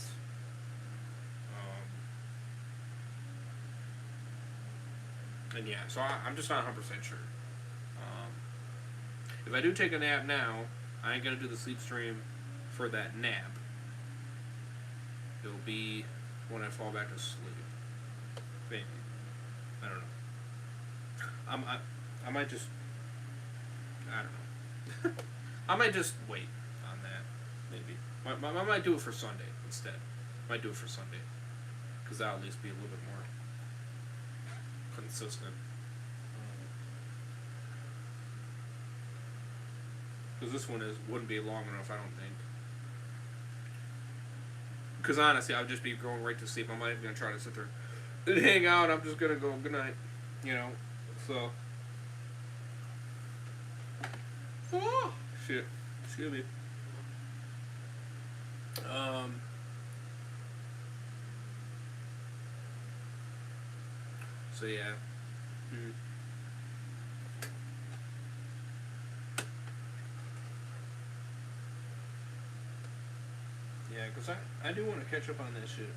yeah, so I'm just not 100% sure. If I do take a nap now, I ain't going to do the sleep stream for that nap. It'll be when I fall back to sleep. Maybe. I don't know. I might just... I don't know. I might just wait on that. Maybe. I might do it for Sunday instead. Might do it for Sunday. Because that'll at least be a little bit more consistent. Because this one wouldn't be long enough, I don't think. Because honestly, I would just be going right to sleep. I'm not even going to try to sit there and hang out. I'm just going to go, good night. So. Oh, shit. Excuse me. So, yeah. Yeah, because I do want to catch up on that shit.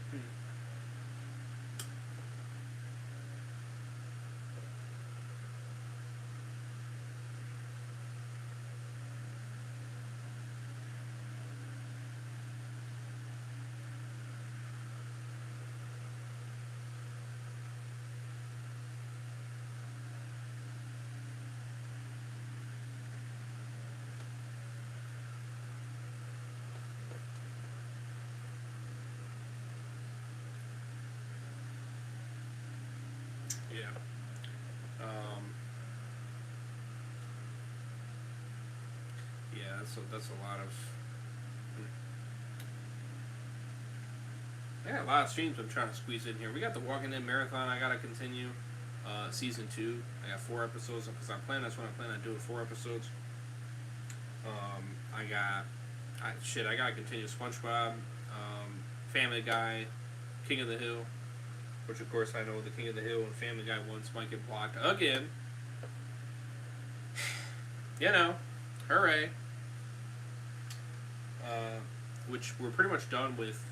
Yeah. Yeah, that's a lot of... I got a lot of streams I'm trying to squeeze in here. We got the Walking Dead Marathon I gotta continue. Season 2. I got 4 episodes, because that's when I plan on doing 4 episodes. I gotta continue SpongeBob, Family Guy, King of the Hill, which of course I know the King of the Hill and Family Guy ones might get blocked again. Hooray. Which we're pretty much done with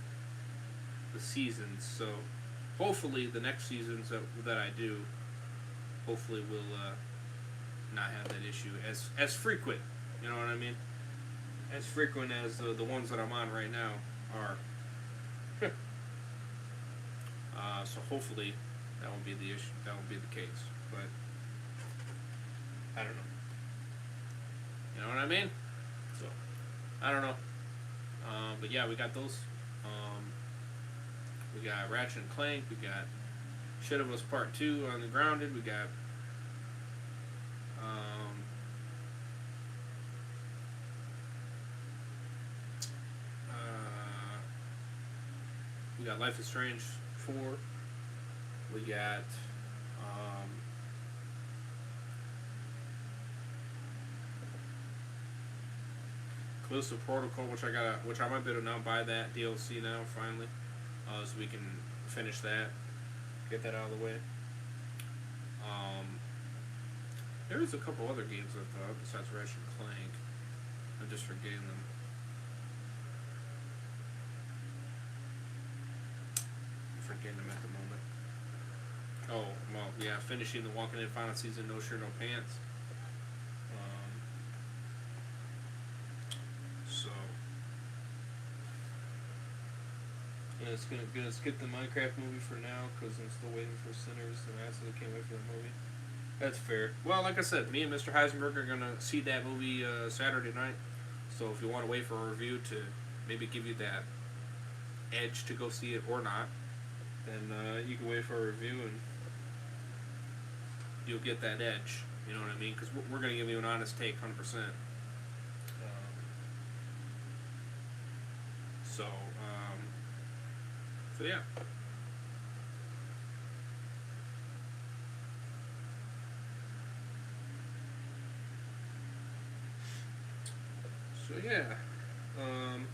the seasons, so hopefully the next seasons that I do, hopefully will not have that issue as frequent. You know what I mean? As frequent as the ones that I'm on right now are. So hopefully that won't be the issue. That won't be the case. But I don't know. You know what I mean? So I don't know. But yeah, we got those. We got Ratchet and Clank. We got Shit of Us Part 2 on the Grounded. We got Life is Strange 4. We got Callisto Protocol, which I might be able to now buy that DLC now finally, so we can finish that, get that out of the way. There is a couple other games I thought besides Ratchet and Clank. I'm just forgetting them. Forgetting them at the moment. Oh, well, yeah, finishing the Walking Dead final season, No Shirt, No Pants. And it's gonna skip the Minecraft movie for now because I'm still waiting for Sinners, and I absolutely can't wait for the movie. That's fair. Well, like I said, me and Mr. Heisenberg are gonna see that movie Saturday night. So if you want to wait for a review to maybe give you that edge to go see it or not, then you can wait for a review and you'll get that edge. You know what I mean? Because we're gonna give you an honest take, 100%. So yeah. So yeah. Um,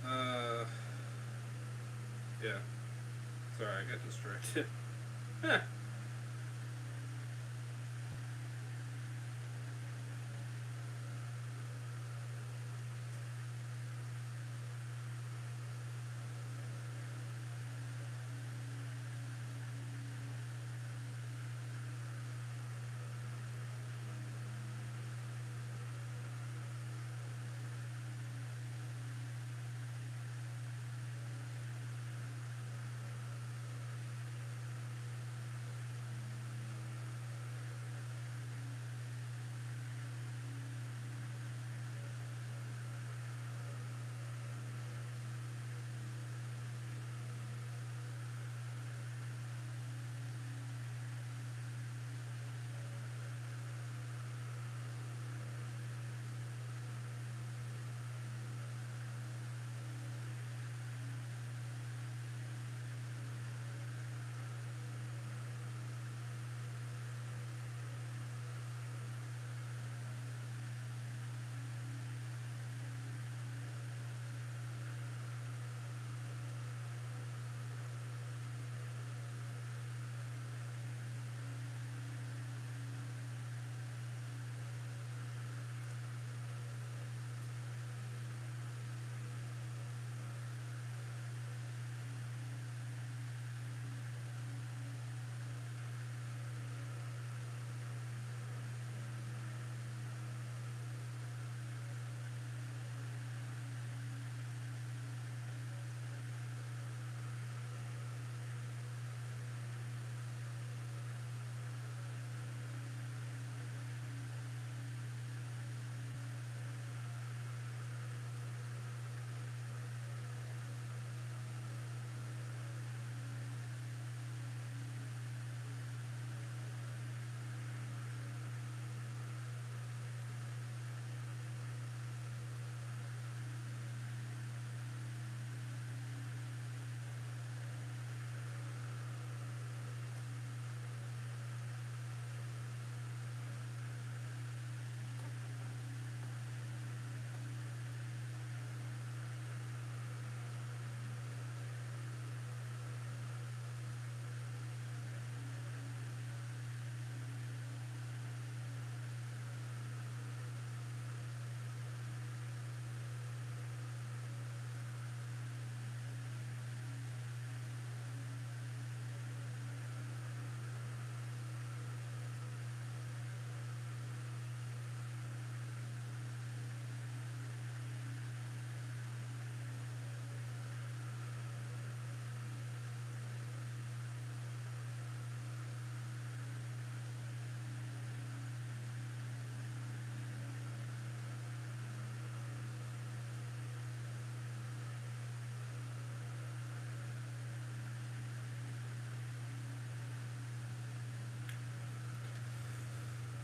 uh, yeah. Sorry, I got distracted.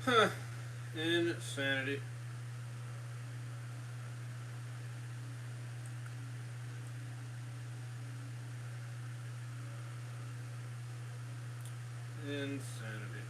Huh. Insanity. Insanity.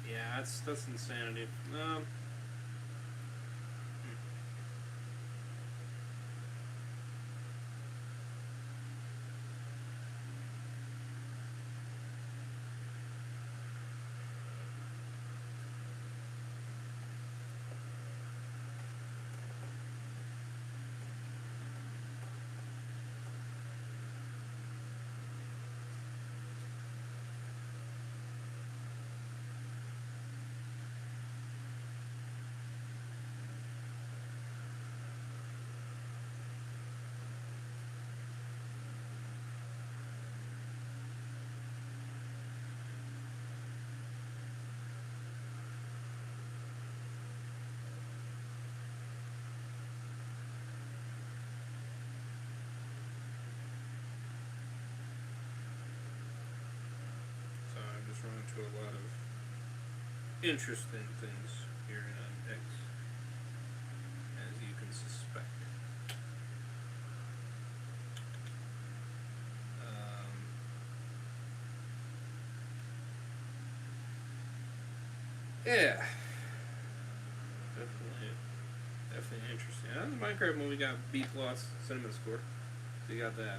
Yeah, that's insanity. So I'm just running into a lot of interesting things here on X, as you can suspect. Um, yeah, definitely, definitely interesting. The Minecraft movie got B plus cinema score, so you got that.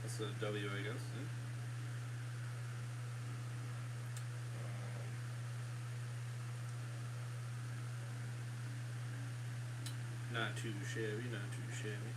That's a W, I guess. Yeah. Not too shabby, not too shabby.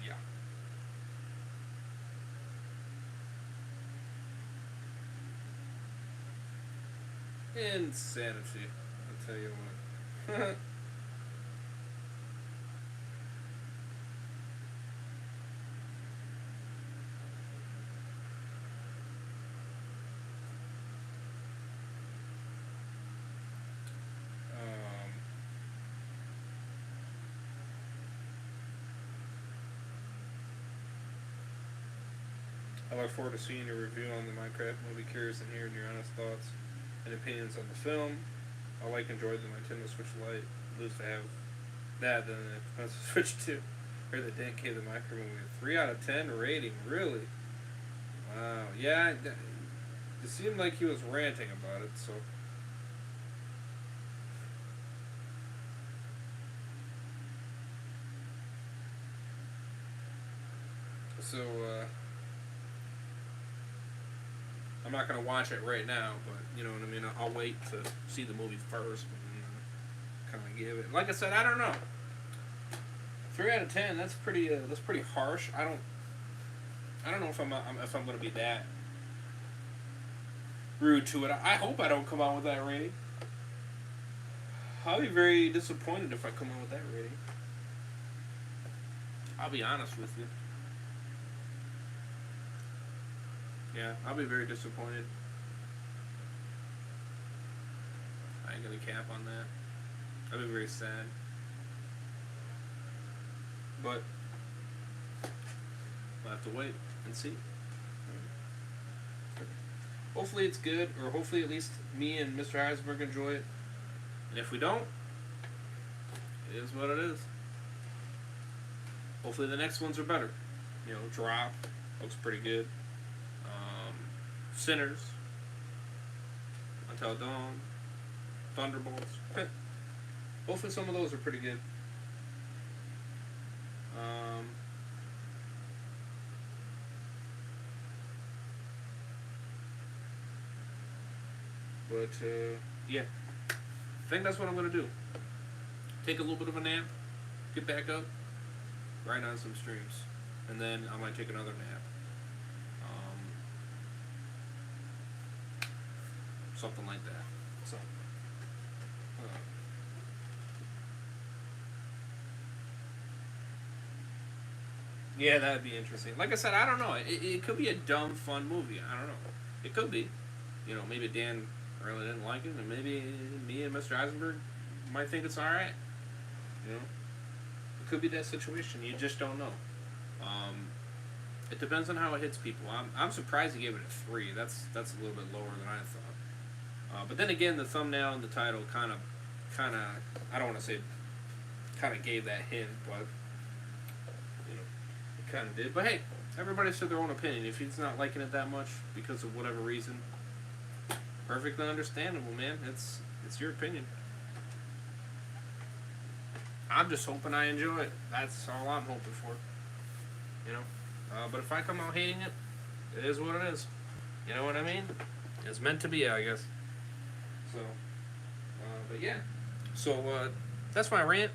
Yeah. Insanity. I'll tell you what. um, I look forward to seeing your review on the Minecraft movie. Curious and hearing your honest thoughts and opinions on the film. I enjoyed the Nintendo Switch Lite. Lose to have that than the Nintendo Switch 2. Or the Dan K. the Micro movie. 3 out of 10 rating, really? Wow. Yeah, it seemed like he was ranting about it, so. So, I'm not going to watch it right now, but, you know what I mean? I'll wait to see the movie first and kind of give it. Like I said, I don't know. 3 out of 10. That's pretty harsh. I don't know if I'm going to be that rude to it. I hope I don't come out with that rating. I'll be very disappointed if I come out with that rating. I'll be honest with you. Yeah, I'll be very disappointed. I ain't gonna cap on that. I'll be very sad. But we'll have to wait and see. Hopefully it's good, or hopefully at least me and Mr. Heisenberg enjoy it. And if we don't, it is what it is. Hopefully the next ones are better. You know, Drop looks pretty good. Sinners, Until Dawn, Thunderbolts. Hopefully some of those are pretty good. Yeah, I think that's what I'm going to do. Take a little bit of a nap, get back up, grind on some streams, and then I might take another nap. Something like that. So, yeah, that'd be interesting. Like I said, I don't know. It could be a dumb, fun movie. I don't know. It could be. You know, maybe Dan really didn't like it, and maybe me and Mr. Eisenberg might think it's alright. You know? It could be that situation. You just don't know. It depends on how it hits people. I'm surprised he gave it a 3. That's a little bit lower than I thought. But then again, the thumbnail and the title kind of, I don't want to say kind of gave that hint, but, you know, it kind of did. But hey, everybody said their own opinion. If he's not liking it that much because of whatever reason, perfectly understandable, man. It's your opinion. I'm just hoping I enjoy it. That's all I'm hoping for. You know? But if I come out hating it, it is what it is. You know what I mean? It's meant to be, I guess. So, but yeah. So, that's my rant.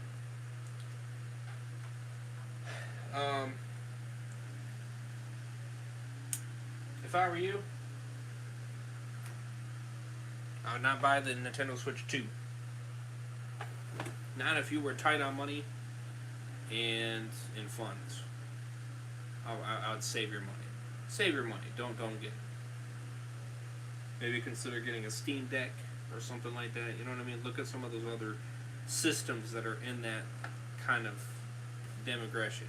If I were you, I would not buy the Nintendo Switch 2. Not if you were tight on money and in funds. I would save your money. Save your money. Don't get it. Maybe consider getting a Steam Deck or something like that. You know what I mean? Look at some of those other systems that are in that kind of demographic.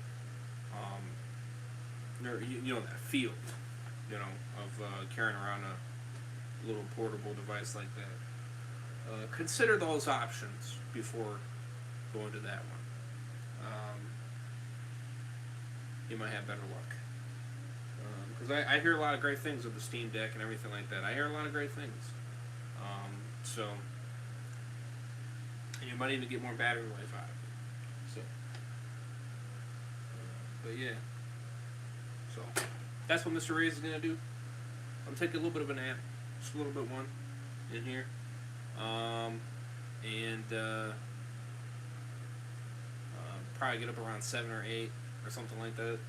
You know, that field, you know, of carrying around a little portable device like that. Consider those options before going to that one. You might have better luck. Because I hear a lot of great things of the Steam Deck and everything like that. I hear a lot of great things. So, and you might even get more battery life out of it. So, but yeah. So, that's what Mr. Ray is going to do. I'm taking a little bit of a nap. Just a little bit one in here. Probably get up around 7 or 8 or something like that.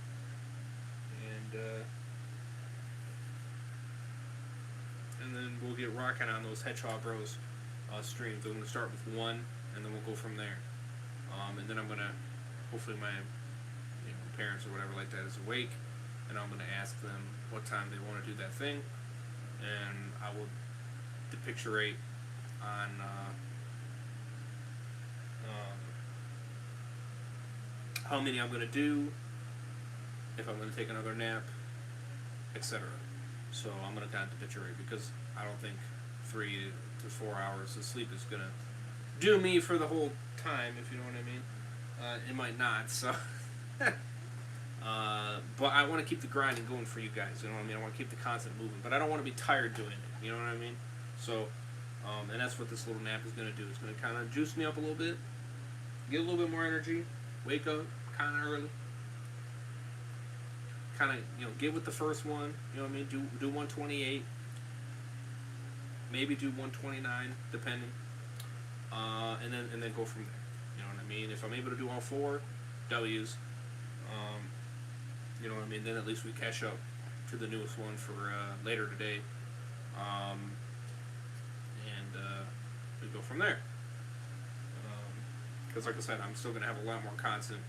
And then we'll get rocking on those Hedgehog Bros streams. I'm going to start with one, and then we'll go from there. And then I'm going to, hopefully my parents or whatever like that is awake, and I'm going to ask them what time they want to do that thing, and I will depicturate on how many I'm going to do, if I'm going to take another nap, etc. So I'm gonna kind of picture it because I don't think 3 to 4 hours of sleep is gonna do me for the whole time, if you know what I mean. It might not, so. But I want to keep the grinding going for you guys. You know what I mean? I want to keep the content moving, but I don't want to be tired doing it. You know what I mean? So, and that's what this little nap is going to do. It's going to kind of juice me up a little bit, get a little bit more energy, wake up kind of early, kind of get with the first one. You know what I mean? Do 128, maybe do 129, depending, and then go from there. You know what I mean? If I'm able to do all 4 W's. You know what I mean? Then at least we catch up to the newest one for later today, and we go from there. Because like I said, I'm still going to have a lot more content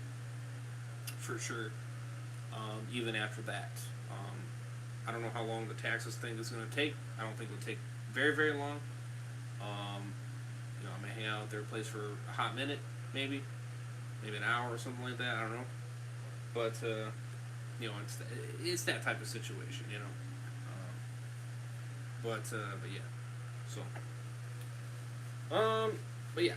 for sure, even after that. I don't know how long the taxes thing is going to take. I don't think it'll take very, very long. I may hang out at their place for a hot minute, maybe an hour or something like that. I don't know. But, it's that type of situation, But yeah. So. But yeah.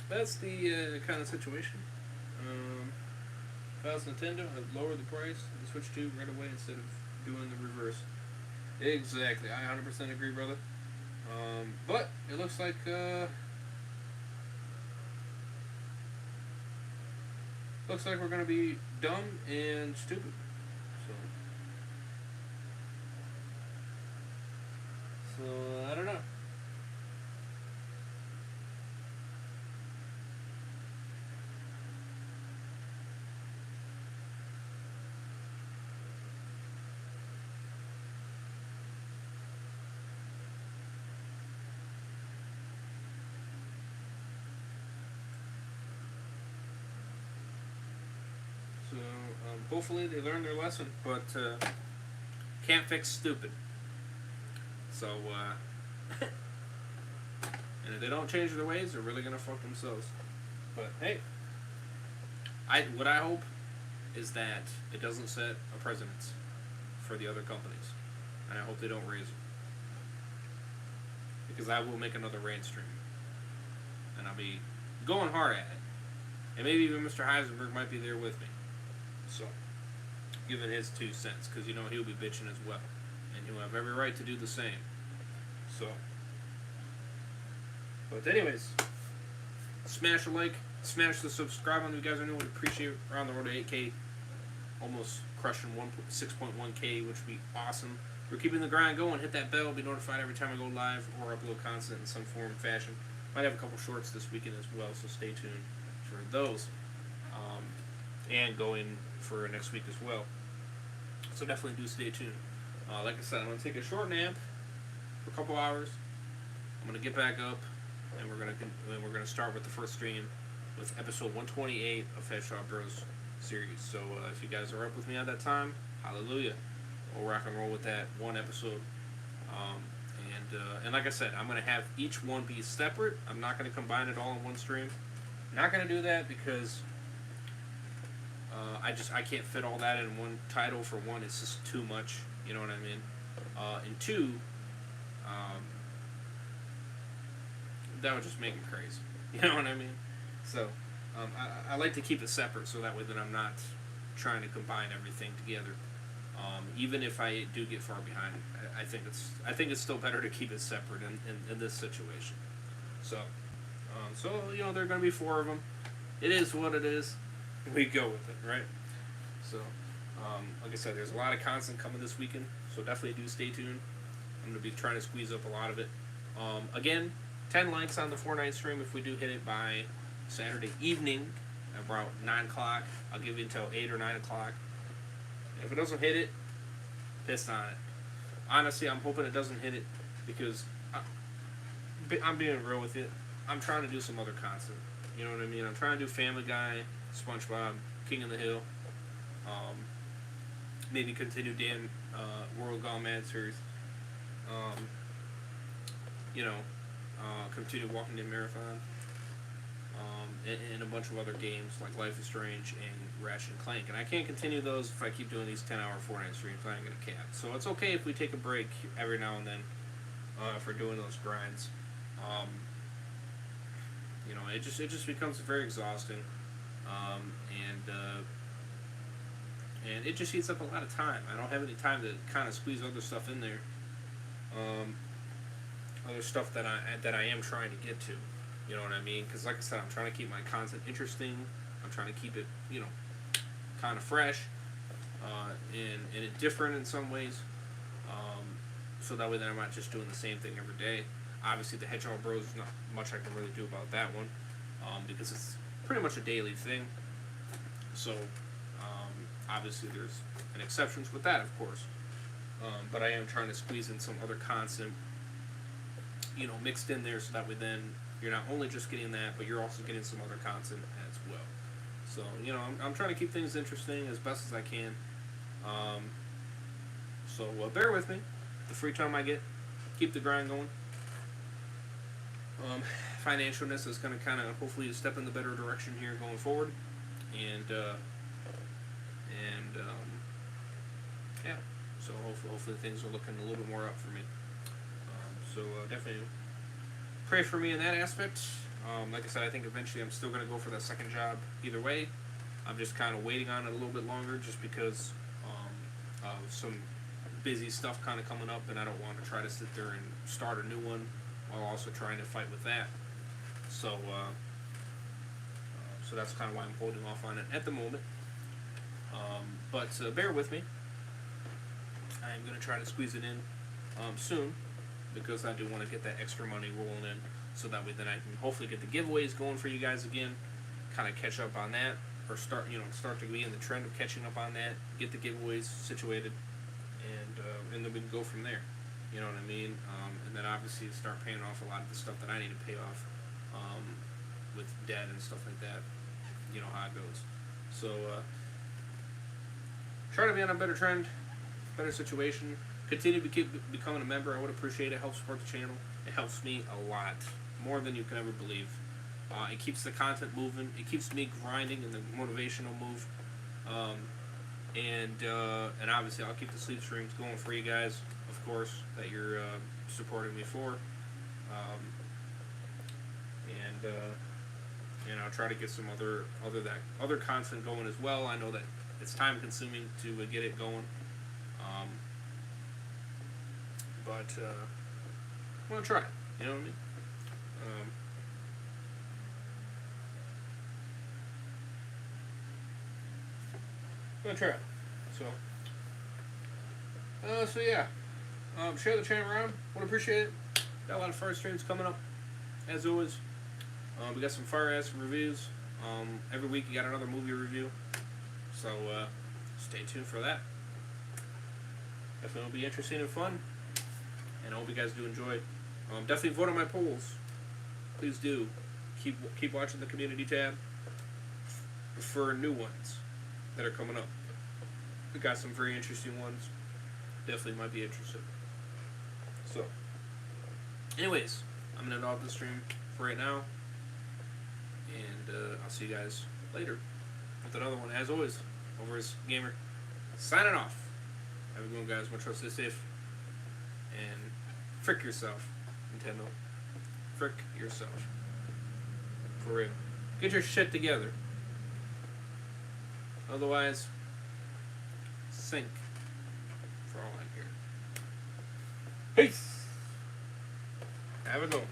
That's the kind of situation. If I was Nintendo, I'd lower the price and switch to right away instead of doing the reverse. Exactly. I 100% agree, brother. But it looks like, we're going to be dumb and stupid. So I don't know. So hopefully they learn their lesson, but can't fix stupid. So, and if they don't change their ways, they're really gonna fuck themselves. But hey, what I hope is that it doesn't set a precedent for the other companies, and I hope they don't raise it, because I will make another rain stream, and I'll be going hard at it, and maybe even Mr. Heisenberg might be there with me. So, giving his 2 cents, because he'll be bitching as well, and he'll have every right to do the same. So, but anyways, smash a like, smash the subscribe button. You guys, I know, would appreciate. We're on the road to 8K, almost crushing 6.1K, which would be awesome. We're keeping the grind going. Hit that bell, be notified every time I go live or upload content in some form or fashion. Might have a couple shorts this weekend as well, so stay tuned for those. And going for next week as well. So definitely do stay tuned. Like I said, I'm going to take a short nap for a couple hours. I'm going to get back up, and we're going to start with the first stream with episode 128 of Headshot Bros series. So if you guys are up with me at that time, hallelujah. We'll rock and roll with that one episode. And like I said, I'm going to have each one be separate. I'm not going to combine it all in one stream. Not going to do that because I can't fit all that in one title. For one, it's just too much. You know what I mean? And two, that would just make me crazy. You know what I mean? So I like to keep it separate so that way that I'm not trying to combine everything together. Even if I do get far behind, I think it's still better to keep it separate in this situation. So there are going to be 4 of them. It is what it is. We go with it, right? So, like I said, there's a lot of content coming this weekend, so definitely do stay tuned. I'm going to be trying to squeeze up a lot of it. Again, 10 likes on the Fortnite stream if we do hit it by Saturday evening at about 9 o'clock. I'll give you until 8 or 9 o'clock. If it doesn't hit it, pissed on it. Honestly, I'm hoping it doesn't hit it because I'm being real with it. I'm trying to do some other content. You know what I mean? I'm trying to do Family Guy, SpongeBob, King of the Hill. Maybe continue Dan World Gone Mad series. Continue Walking Dead Marathon. and a bunch of other games like Life is Strange and Ratchet and Clank. And I can't continue those if I keep doing these 10-hour Fortnite streams. I ain't gonna cap. So it's okay if we take a break every now and then for doing those grinds. You know, it just becomes very exhausting, and it just eats up a lot of time. I don't have any time to kind of squeeze other stuff in there. Other stuff that I am trying to get to. You know what I mean? Because like I said, I'm trying to keep my content interesting. I'm trying to keep it, you know, kind of fresh, and different in some ways. So that way then I'm not just doing the same thing every day. Obviously the Hedgehog Bros, there's not much I can really do about that one, because it's pretty much a daily thing. So, obviously there's an exceptions with that, of course. But I am trying to squeeze in some other content, you know, mixed in there, so that way then you're not only just getting that, but you're also getting some other content as well. So, you know, I'm trying to keep things interesting as best as I can. So bear with me. The free time I get, keep the grind going. Financialness is going to kind of hopefully step in the better direction here going forward, and yeah. So hopefully things are looking a little bit more up for me. So definitely pray for me in that aspect. Like I said, I think eventually I'm still going to go for that second job either way. I'm just kind of waiting on it a little bit longer just because of some busy stuff kind of coming up, and I don't want to try to sit there and start a new one while also trying to fight with that. So so that's kind of why I'm holding off on it at the moment. But bear with me. I'm going to try to squeeze it in soon, because I do want to get that extra money rolling in, so that way then I can hopefully get the giveaways going for you guys again, kind of catch up on that, or start to be in the trend of catching up on that, get the giveaways situated, and then we can go from there. You know what I mean? And then obviously start paying off a lot of the stuff that I need to pay off with debt and stuff like that. You know how it goes. So try to be on a better trend, better situation. Continue to keep becoming a member. I would appreciate it. Help support the channel. It helps me a lot, more than you can ever believe. It keeps the content moving. It keeps me grinding in the motivational move. And obviously I'll keep the sleep streams going for you guys, of course, that you're supporting me for. And I'll try to get some other content going as well. I know that it's time consuming to get it going. But I'm gonna try. You know what I mean? I'm gonna try. So yeah. Share the channel around. Would appreciate it. Got a lot of fire streams coming up, as always. We got some fire ass reviews. Every week you got another movie review. So stay tuned for that. Definitely will be interesting and fun. And I hope you guys do enjoy. Definitely vote on my polls. Please do. Keep watching the community tab for new ones that are coming up. We got some very interesting ones. Definitely might be interested. So, anyways, I'm gonna end off the stream for right now, and I'll see you guys later with another one. As always, over as Gamer, signing off. Have a good one, guys. Much love, stay safe, and frick yourself, Nintendo. Frick yourself. For real. Get your shit together. Otherwise, sink. For all I care. Peace. Have a good one.